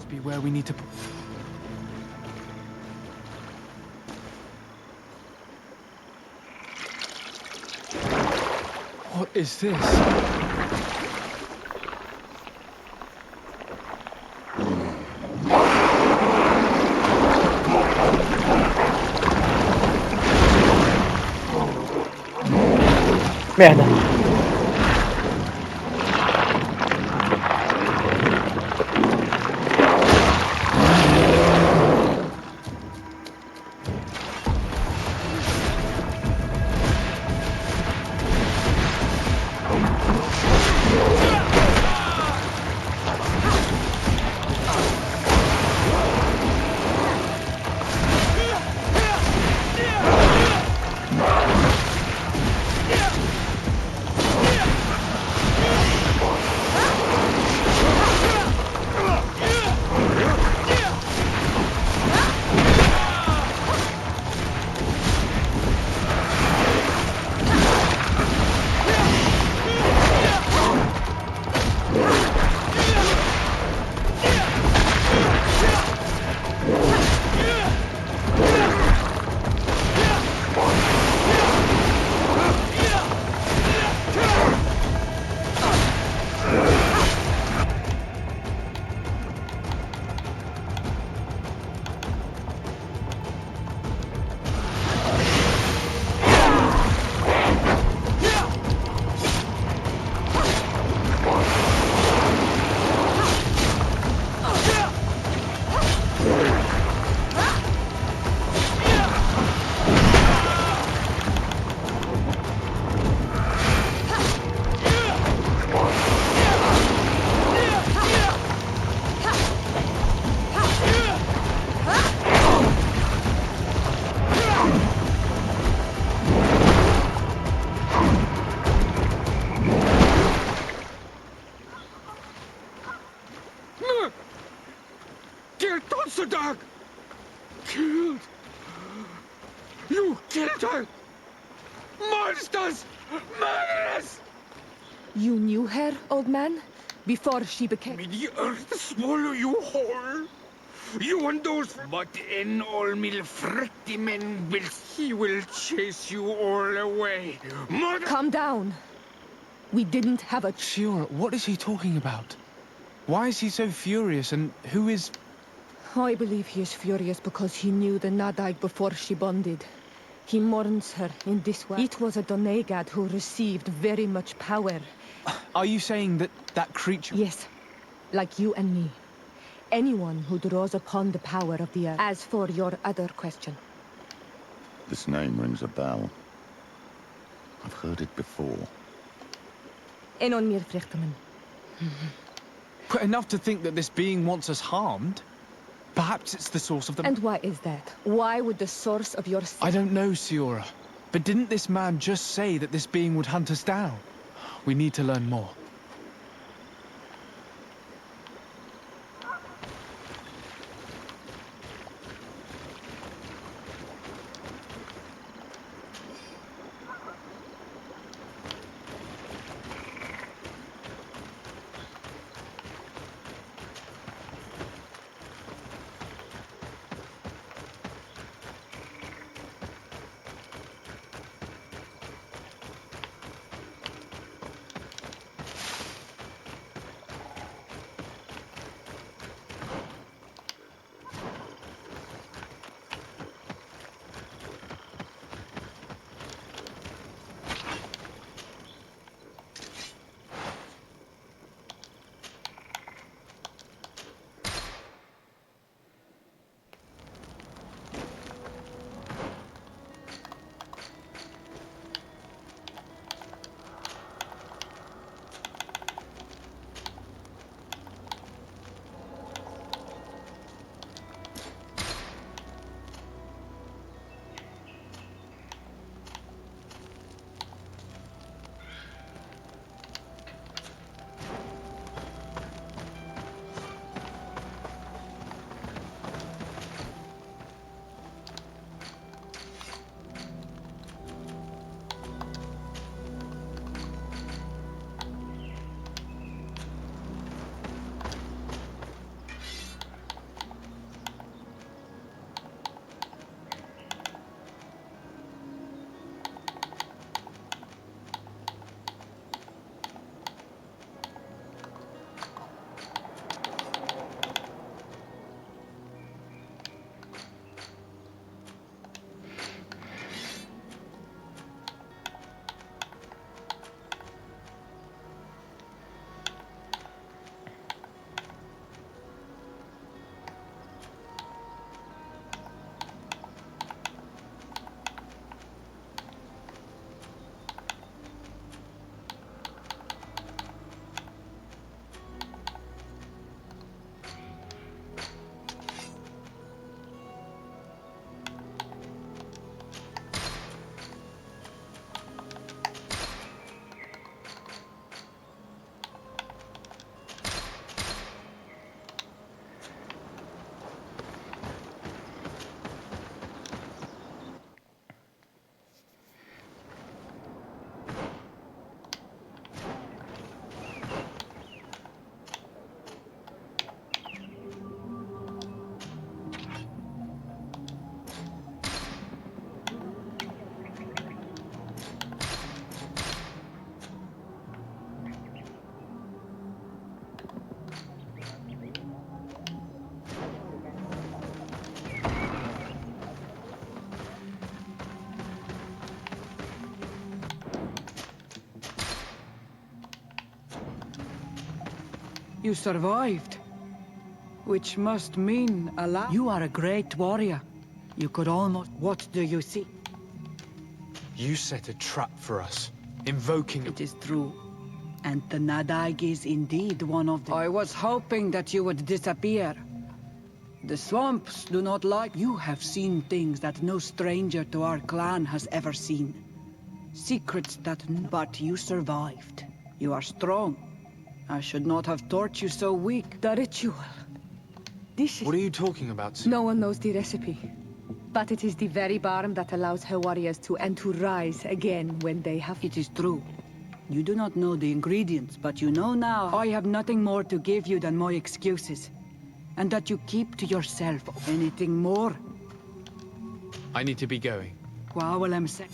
be where we need to... What is this? Merda. Killed! You killed her! Monsters! Murderers! You knew her, old man? Before she became... May the earth swallow you whole! You and those... But in all mil men will... He will chase you all away! Mother... Calm down! We didn't have a... Shiora, what is he talking about? Why is he so furious, and who is... I believe he is furious because he knew the Nadaig before she bonded. He mourns her in this way. It was a Donegad who received very much power. Are you saying that that creature... Yes, like you and me. Anyone who draws upon the power of the earth. As for your other question... This name rings a bell. I've heard it before. Enon mir vruchtemen. But enough to think that this being wants us harmed? Perhaps it's the source of the... And why is that? Why would the source of your... I don't know, Shiora. But didn't this man just say that this being would hunt us down? We need to learn more. You survived. Which must mean a lot. You are a great warrior. You could almost... What do you see? You set a trap for us, invoking... It is true. And the Nadag is indeed one of them. I was hoping that you would disappear. The swamps do not like... You have seen things that no stranger to our clan has ever seen. Secrets that... But you survived. You are strong. I should not have thought you so weak. The ritual. This is... What are you talking about? No one knows the recipe. But it is the very balm that allows her warriors to rise again when they have... It is true. You do not know the ingredients, but you know now I have nothing more to give you than my excuses. And that you keep to yourself. Anything more? I need to be going. Wow, well, I'm saying...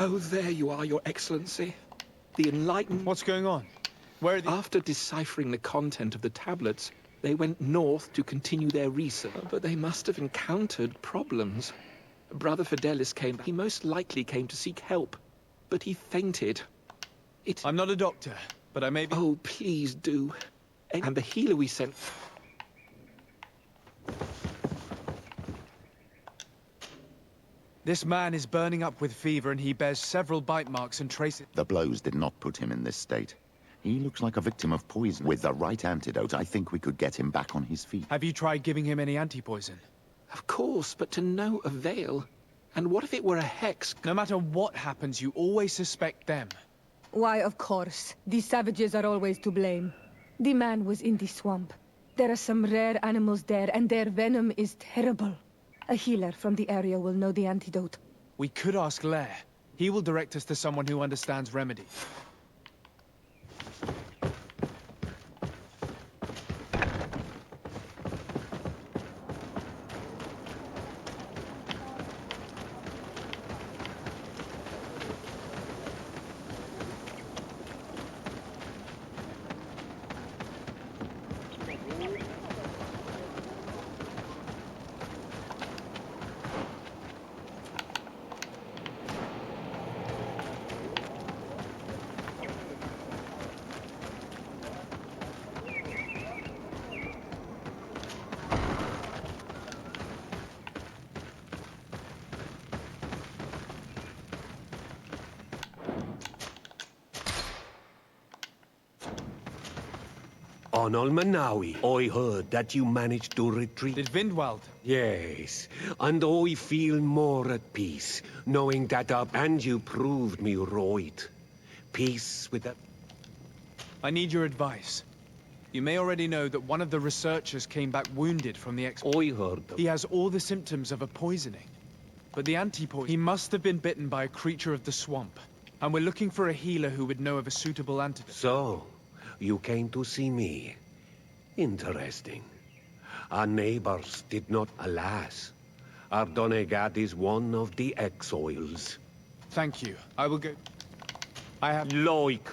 Oh, there you are, Your Excellency. The enlightened... What's going on? Where are the... After deciphering the content of the tablets, they went north to continue their research. But they must have encountered problems. Brother Fidelis came back. He most likely came to seek help, but he fainted. I'm not a doctor, but I may be... Oh, please do. And the healer we sent... This man is burning up with fever and he bears several bite marks and traces... The blows did not put him in this state. He looks like a victim of poison. With the right antidote, I think we could get him back on his feet. Have you tried giving him any anti-poison? Of course, but to no avail. And what if it were a hex? No matter what happens, you always suspect them. Why, of course. These savages are always to blame. The man was in the swamp. There are some rare animals there, and their venom is terrible. A healer from the area will know the antidote. We could ask Lair. He will direct us to someone who understands remedy. On Almanawi, I heard that you managed to retreat. Did Vindwald? Yes, and I feel more at peace, knowing that and you proved me right. Peace with that... I need your advice. You may already know that one of the researchers came back wounded from the I heard them. He has all the symptoms of a poisoning. But the anti-poison... He must have been bitten by a creature of the swamp. And we're looking for a healer who would know of a suitable antidote. So, you came to see me. Interesting. Our neighbors did not, alas. Our Donegad is one of the exiles. Thank you. I will go... I have... Like...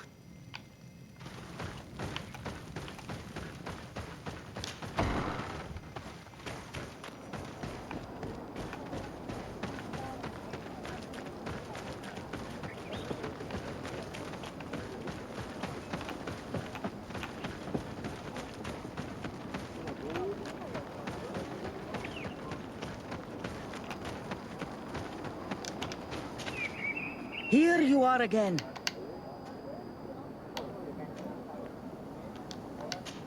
Here you are again.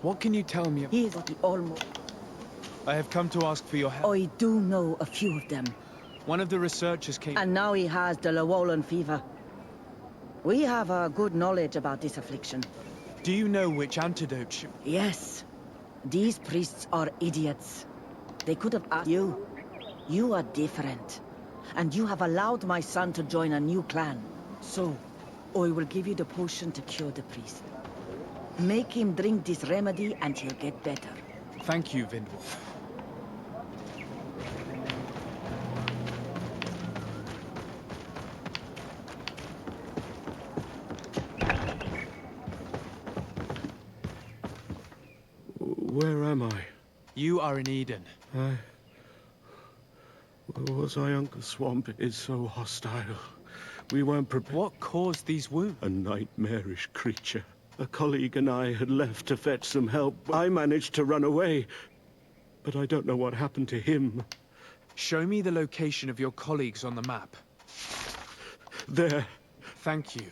What can you tell me? He is the almost. I have come to ask for your help. I do know a few of them. One of the researchers came... And now he has the Llewellyn fever. We have a good knowledge about this affliction. Do you know which antidote should... Yes. These priests are idiots. They could have asked you. You are different. And you have allowed my son to join a new clan. So, I will give you the potion to cure the priest. Make him drink this remedy and he'll get better. Thank you, Vindwall. Where am I? You are in Eden. Where was I, Uncle Swamp? It's so hostile. We weren't prepared. What caused these wounds? A nightmarish creature. A colleague and I had left to fetch some help. I managed to run away, but I don't know what happened to him. Show me the location of your colleagues on the map. There. Thank you.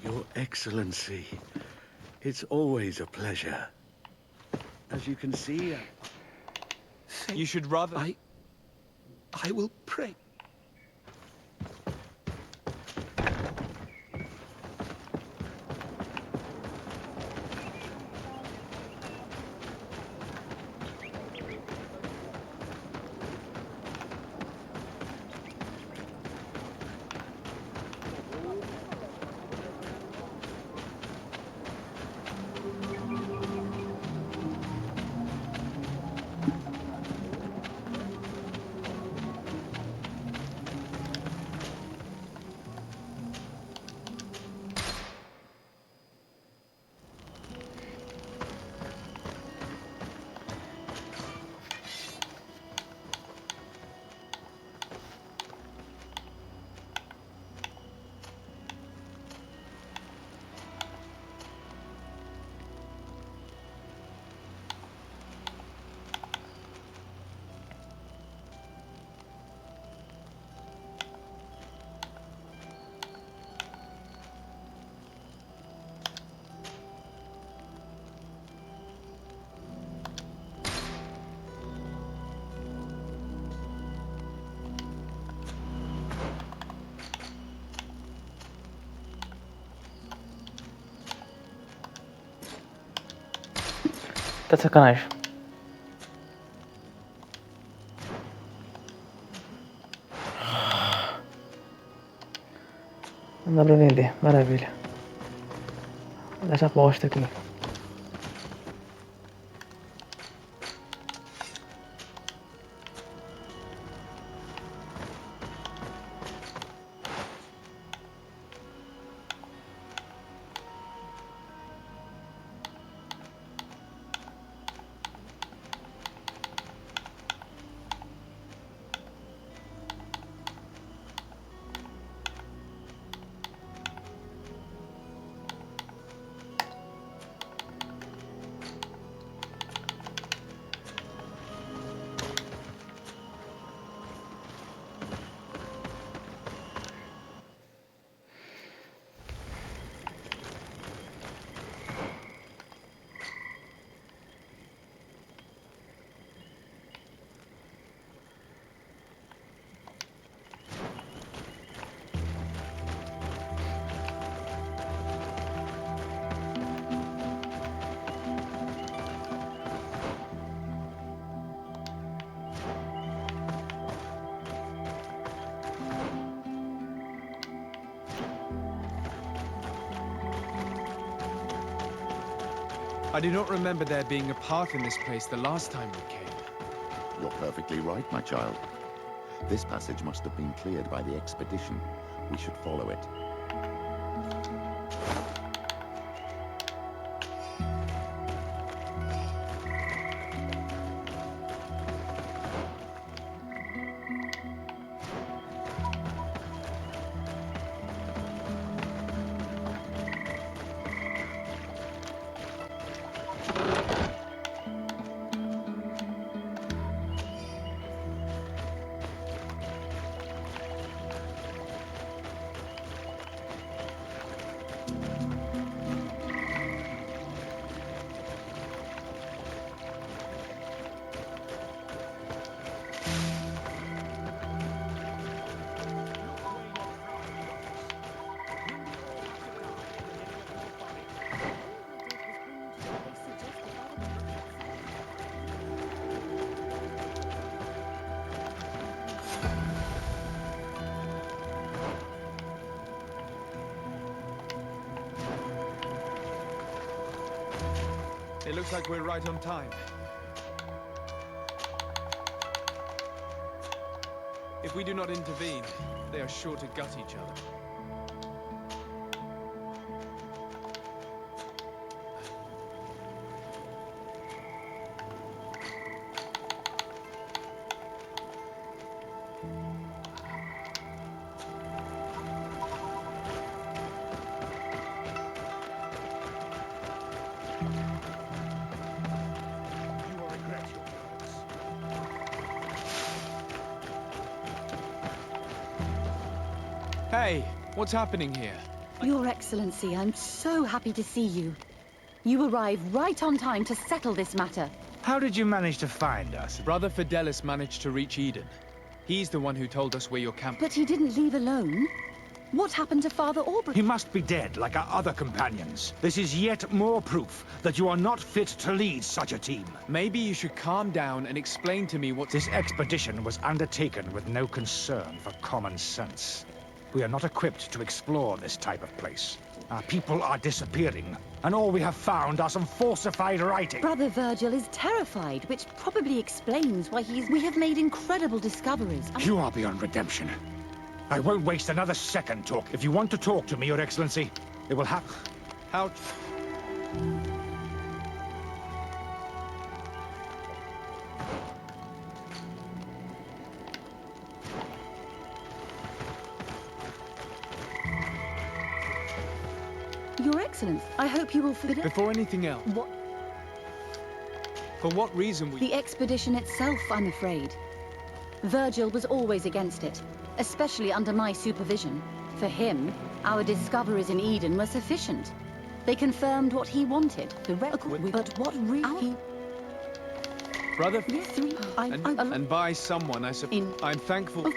Your Excellency, it's always a pleasure. As you can see, you should rather... I will pray. Tá de sacanagem. Não dá pra vender, maravilha. Vou dar essa aposta aqui. I do not remember there being a path in this place the last time we came. You're perfectly right, my child. This passage must have been cleared by the expedition. We should follow it. looks like we're right on time. If we do not intervene, they are sure to gut each other. Hey, what's happening here? Your Excellency, I'm so happy to see you. You arrived right on time to settle this matter. How did you manage to find us? Brother Fidelis managed to reach Eden. He's the one who told us where your camp... But he didn't leave alone. What happened to Father Aubrey? He must be dead, like our other companions. This is yet more proof that you are not fit to lead such a team. Maybe you should calm down and explain to me what... This expedition was undertaken with no concern for common sense. We are not equipped to explore this type of place. Our people are disappearing, and all we have found are some falsified writing. Brother Virgil is terrified, which probably explains why we have made incredible discoveries. You are beyond redemption. I won't waste another second talk. If you want to talk to me, Your Excellency, it will have... How... Your Excellency, I hope you will forget... Before anything else... What? For what reason The expedition itself, I'm afraid. Virgil was always against it, especially under my supervision. For him, our discoveries in Eden were sufficient. They confirmed what he wanted. But what really... Brother... Yes, and by someone, I suppose... I'm thankful...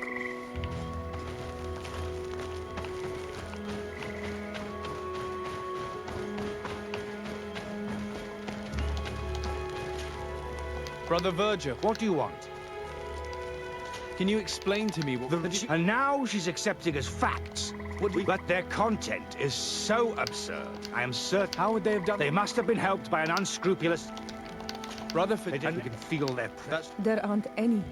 Brother Virgil. What do you want? Can you explain to me what... And now she's accepting as facts. But their content is so absurd. I am certain... How would they have done... They must have been helped by an unscrupulous... Brother They didn't even feel their presence. There aren't any.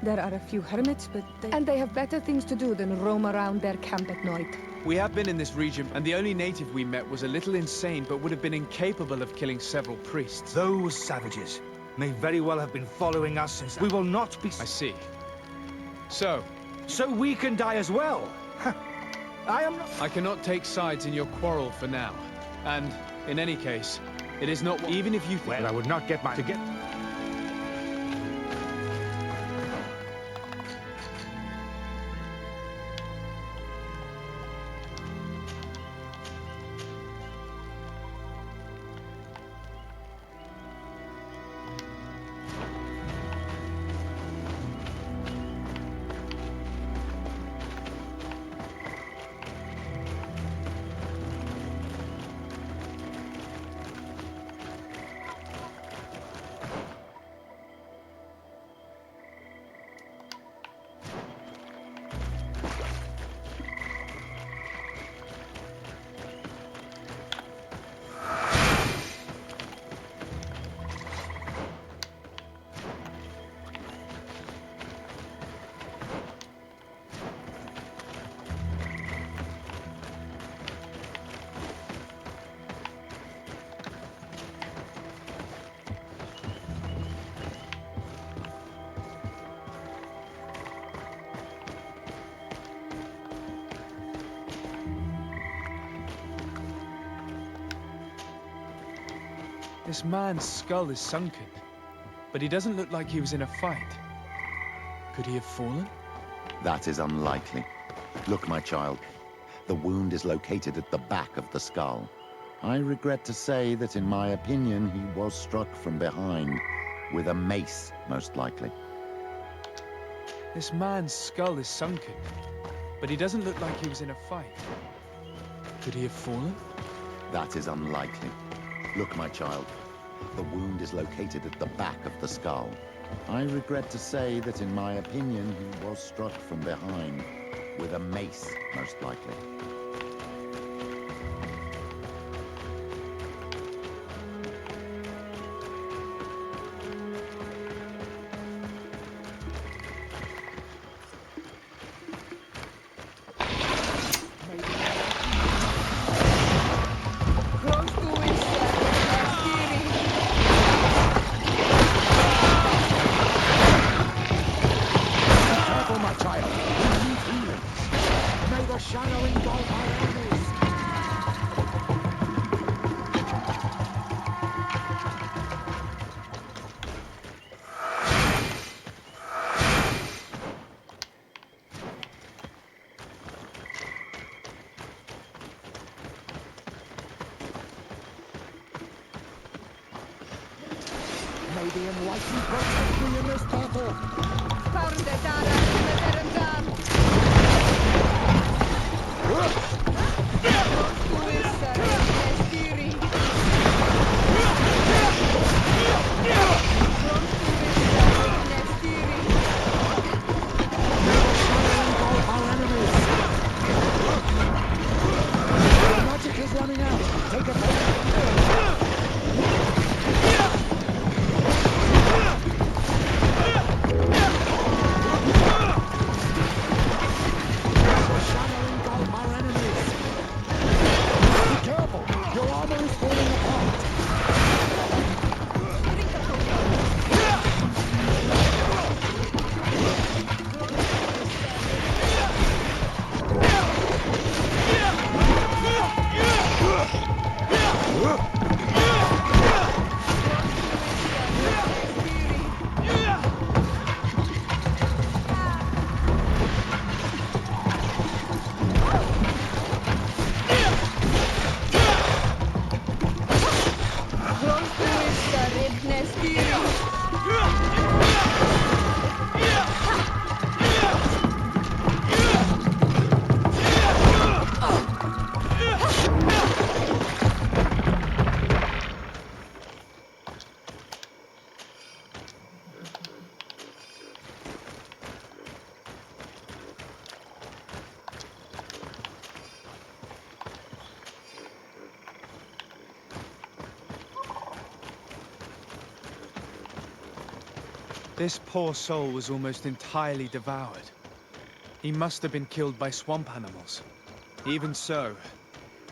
There are a few hermits, but they... And they have better things to do than roam around their camp at night. We have been in this region, and the only native we met was a little insane, but would have been incapable of killing several priests. Those savages may very well have been following us since... We will not be... I see. So we can die as well. I am not... I cannot take sides in your quarrel for now. And, in any case, it is not... Even if you think... Well, I would not get my... This man's skull is sunken, but he doesn't look like he was in a fight. Could he have fallen? That is unlikely. Look, my child. The wound is located at the back of the skull. I regret to say that in my opinion, he was struck from behind. With a mace, most likely. This man's skull is sunken, but he doesn't look like he was in a fight. Could he have fallen? That is unlikely. Look, my child. The wound is located at the back of the skull. I regret to say that in my opinion, he was struck from behind. With a mace, most likely. May the enlightened protect me in this battle. The magic is running out. Take a This poor soul was almost entirely devoured. He must have been killed by swamp animals. Even so,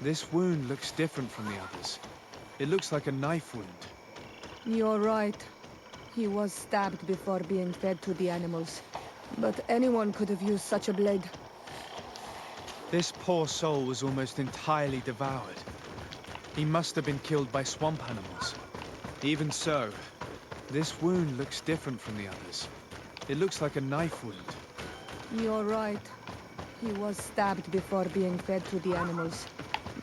this wound looks different from the others. It looks like a knife wound. You're right. He was stabbed before being fed to the animals. But anyone could have used such a blade. This poor soul was almost entirely devoured. He must have been killed by swamp animals. Even so, this wound looks different from the others. It looks like a knife wound. You're right. He was stabbed before being fed to the animals.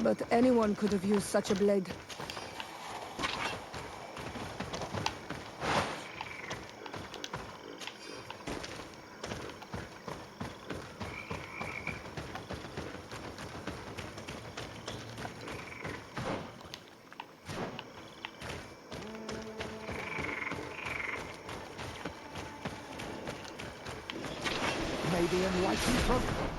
But anyone could have used such a blade. May the enlightened protect.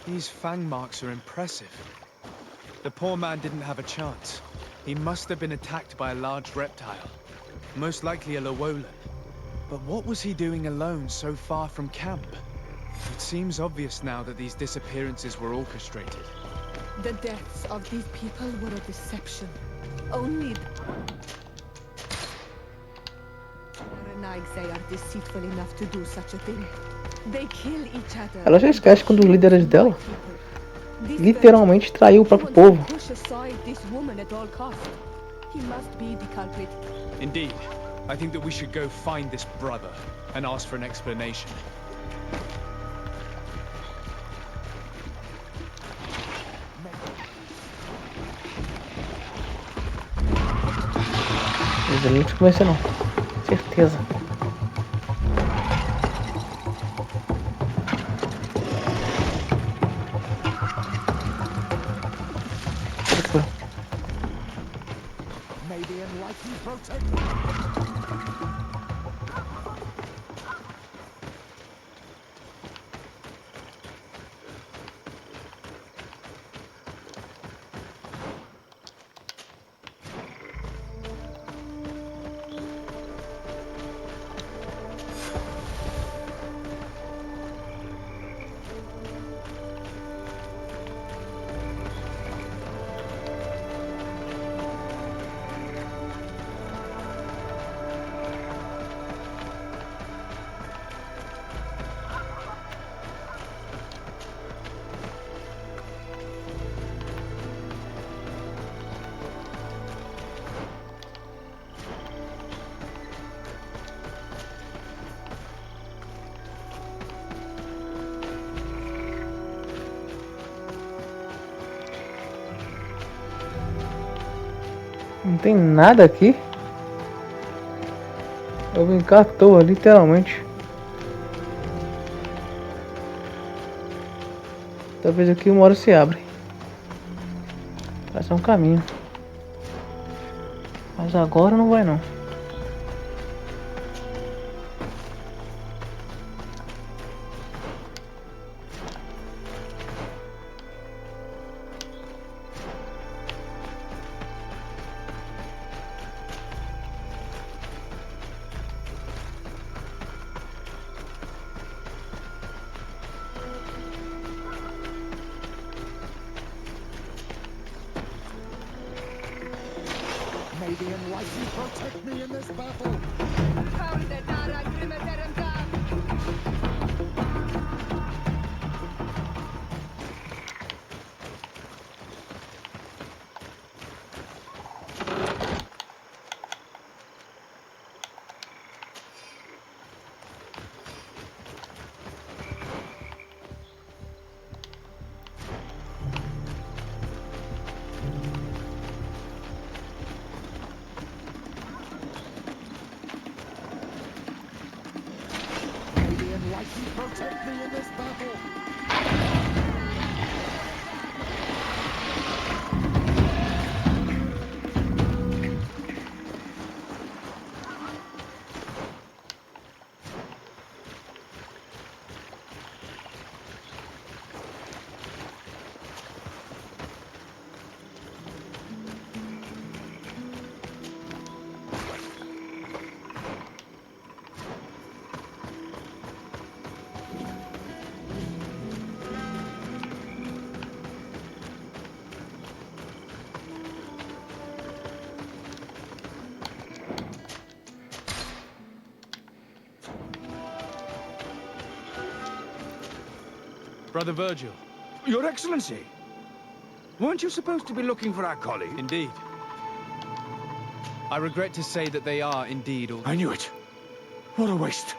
These fang marks are impressive. The poor man didn't have a chance. He must have been attacked by a large reptile. Most likely a Llewellyn. But what was he doing alone so far from camp? It seems obvious now that these disappearances were orchestrated. The deaths of these people were a deception. Only Renai are deceitful enough to do such a thing. They kill each other. Ela já esquece quando os líderes dela literalmente traiu o próprio povo. Push aside this woman at all costs. He must be the culprit. Indeed. I think that we should go find this brother and ask for an explanation. Mas ele não te convenceu não. Certeza. May the enlightened protect. Não tem nada aqui. Eu vim cá à toa, literalmente. Talvez aqui uma hora se abre. Parece um caminho. Mas agora não vai não. May the enlightened protect me in this battle. Protect me in this battle! Brother Virgil. Your Excellency! Weren't you supposed to be looking for our colleague? Indeed. I regret to say that they are indeed all... I knew it. What a waste.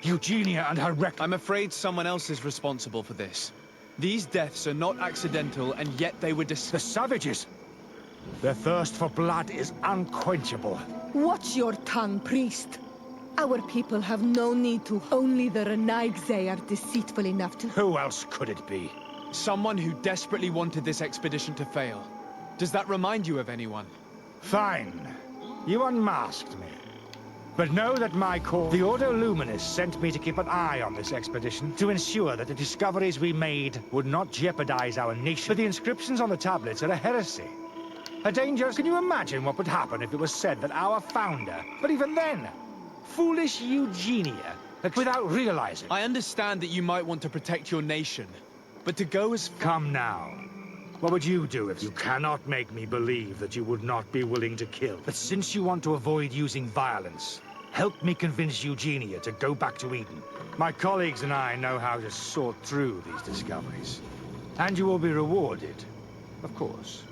Eugenia and her wreck... I'm afraid someone else is responsible for this. These deaths are not accidental, and yet they were The savages! Their thirst for blood is unquenchable. Watch your tongue, priest. Our people have no need to. Only the Renaigse are deceitful enough to... Who else could it be? Someone who desperately wanted this expedition to fail. Does that remind you of anyone? Fine. You unmasked me. But know that my corps, the Ordo Luminis, sent me to keep an eye on this expedition, to ensure that the discoveries we made would not jeopardize our nation. But the inscriptions on the tablets are a heresy. A danger. Can you imagine what would happen if it was said that our founder, but even then, foolish Eugenia, without realizing... I understand that you might want to protect your nation, but to go as... Come now. What would you do if you cannot make me believe that you would not be willing to kill? But since you want to avoid using violence, help me convince Eugenia to go back to Eden. My colleagues and I know how to sort through these discoveries. And you will be rewarded, of course.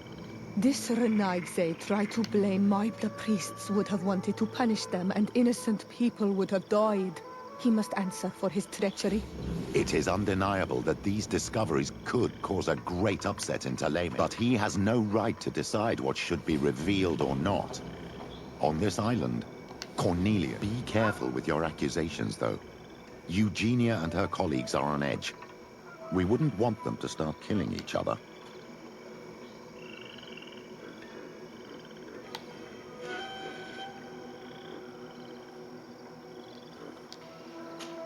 This Renaigse tried to blame the priests would have wanted to punish them, and innocent people would have died. He must answer for his treachery. It is undeniable that these discoveries could cause a great upset in Limite, but he has no right to decide what should be revealed or not. On this island, Cornelia, be careful with your accusations, though. Eugenia and her colleagues are on edge. We wouldn't want them to start killing each other.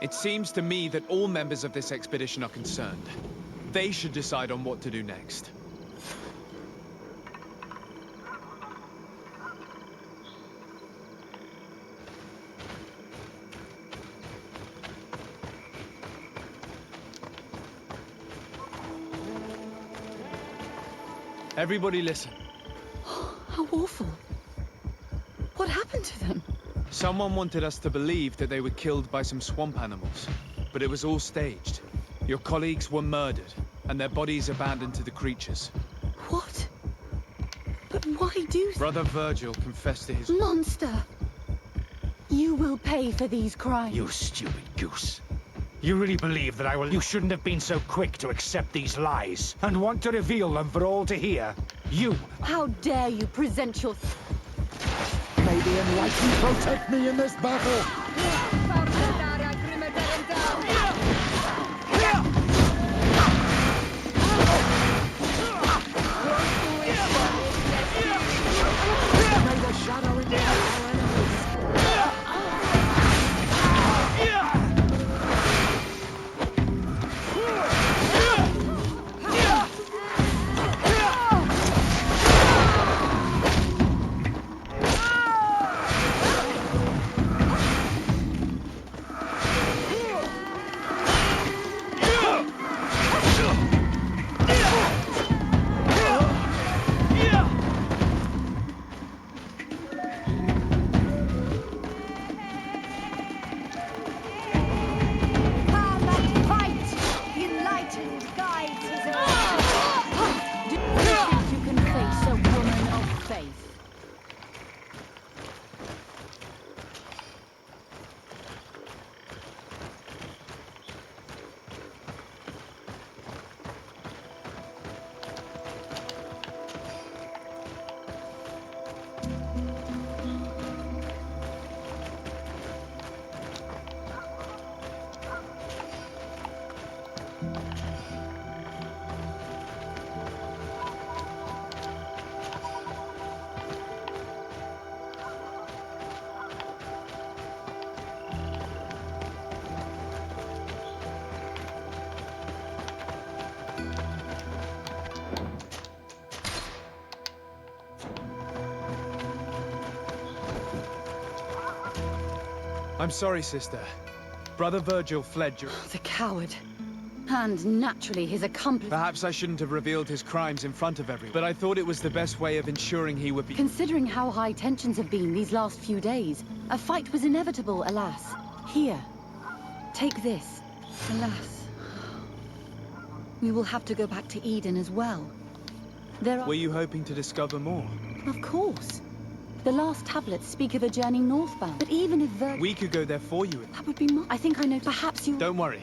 It seems to me that all members of this expedition are concerned. They should decide on what to do next. Everybody listen. How awful. What happened to them? Someone wanted us to believe that they were killed by some swamp animals, but it was all staged. Your colleagues were murdered, and their bodies abandoned to the creatures. What? But why do... Brother Virgil confessed to his... Monster! You will pay for these crimes. You stupid goose. You really believe that I will... You shouldn't have been so quick to accept these lies, and want to reveal them for all to hear. You... How dare you present your... May the enlightened protect me in this battle! May the shadow endeavor our enemies! I'm sorry, sister. Brother Virgil fled The coward. And naturally his accomplice... Perhaps I shouldn't have revealed his crimes in front of everyone, but I thought it was the best way of ensuring he would be... Considering how high tensions have been these last few days, a fight was inevitable, alas. Here. Take this. Alas. We will have to go back to Eden as well. There are... Were you hoping to discover more? Of course. The last tablets speak of a journey northbound, but even if We could go there for you. That would be more... I think I know... Perhaps you... Don't worry.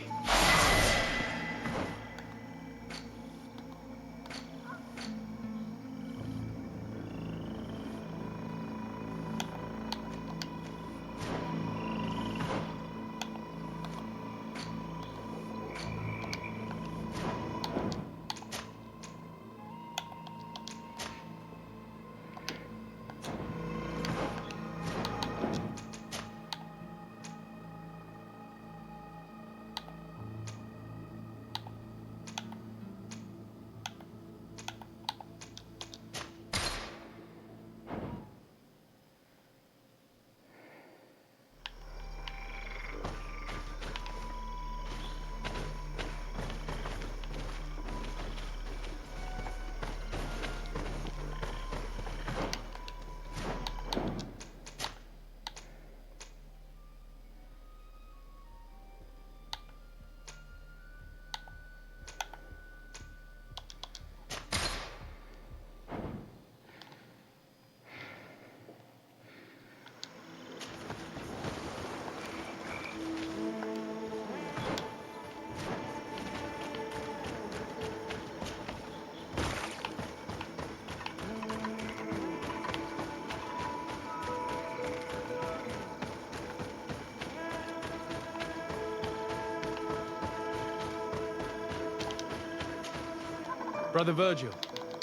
Brother Virgil.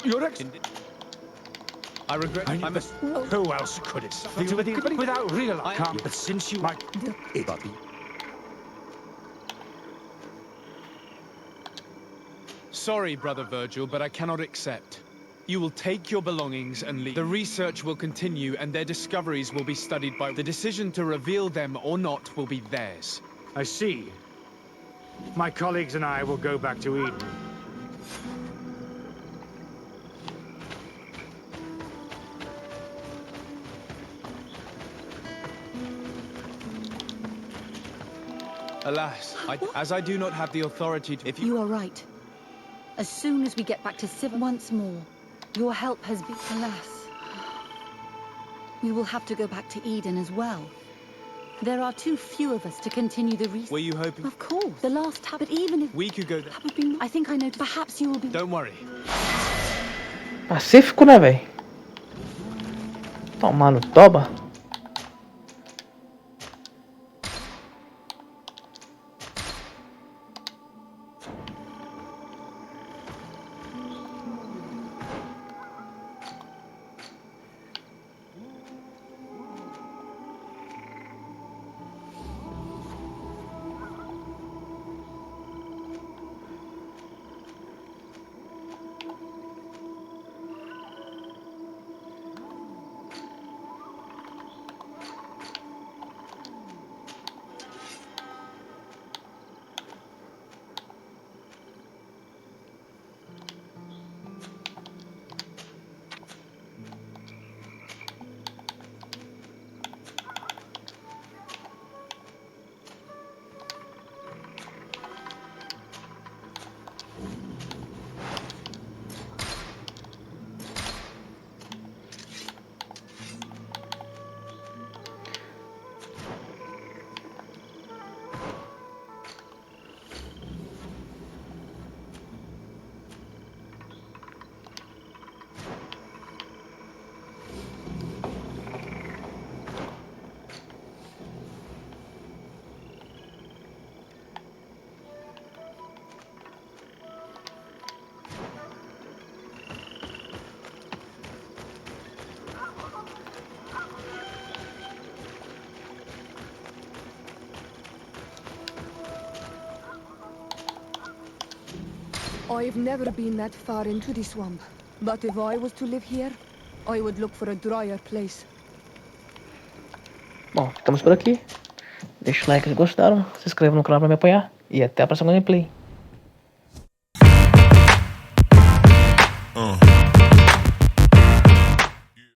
Your ex... I regret... I must... Who else could it? Without real... But since you... sorry, Brother Virgil, but I cannot accept. You will take your belongings and leave. The research will continue and their discoveries will be studied by... The decision to reveal them or not will be theirs. I see. My colleagues and I will go back to Eden. Alas, as I do not have the authority to... You are right. As soon as we get back to Civ once more, your help has been... Alas. We will have to go back to Eden as well. There are too few of us to continue the research. Were you hoping... Of course. The last tab, but even if... We could go there. That would be... I think I know. Perhaps you will be... Don't worry. Pacífico, né, véi? Tomar no toba. I've never been that far into the swamp. But if I was to live here, I would look for a drier place. Bom, ficamos por aqui. Deixa o like se gostaram, se inscreva no canal para me apoiar. E até a próxima gameplay.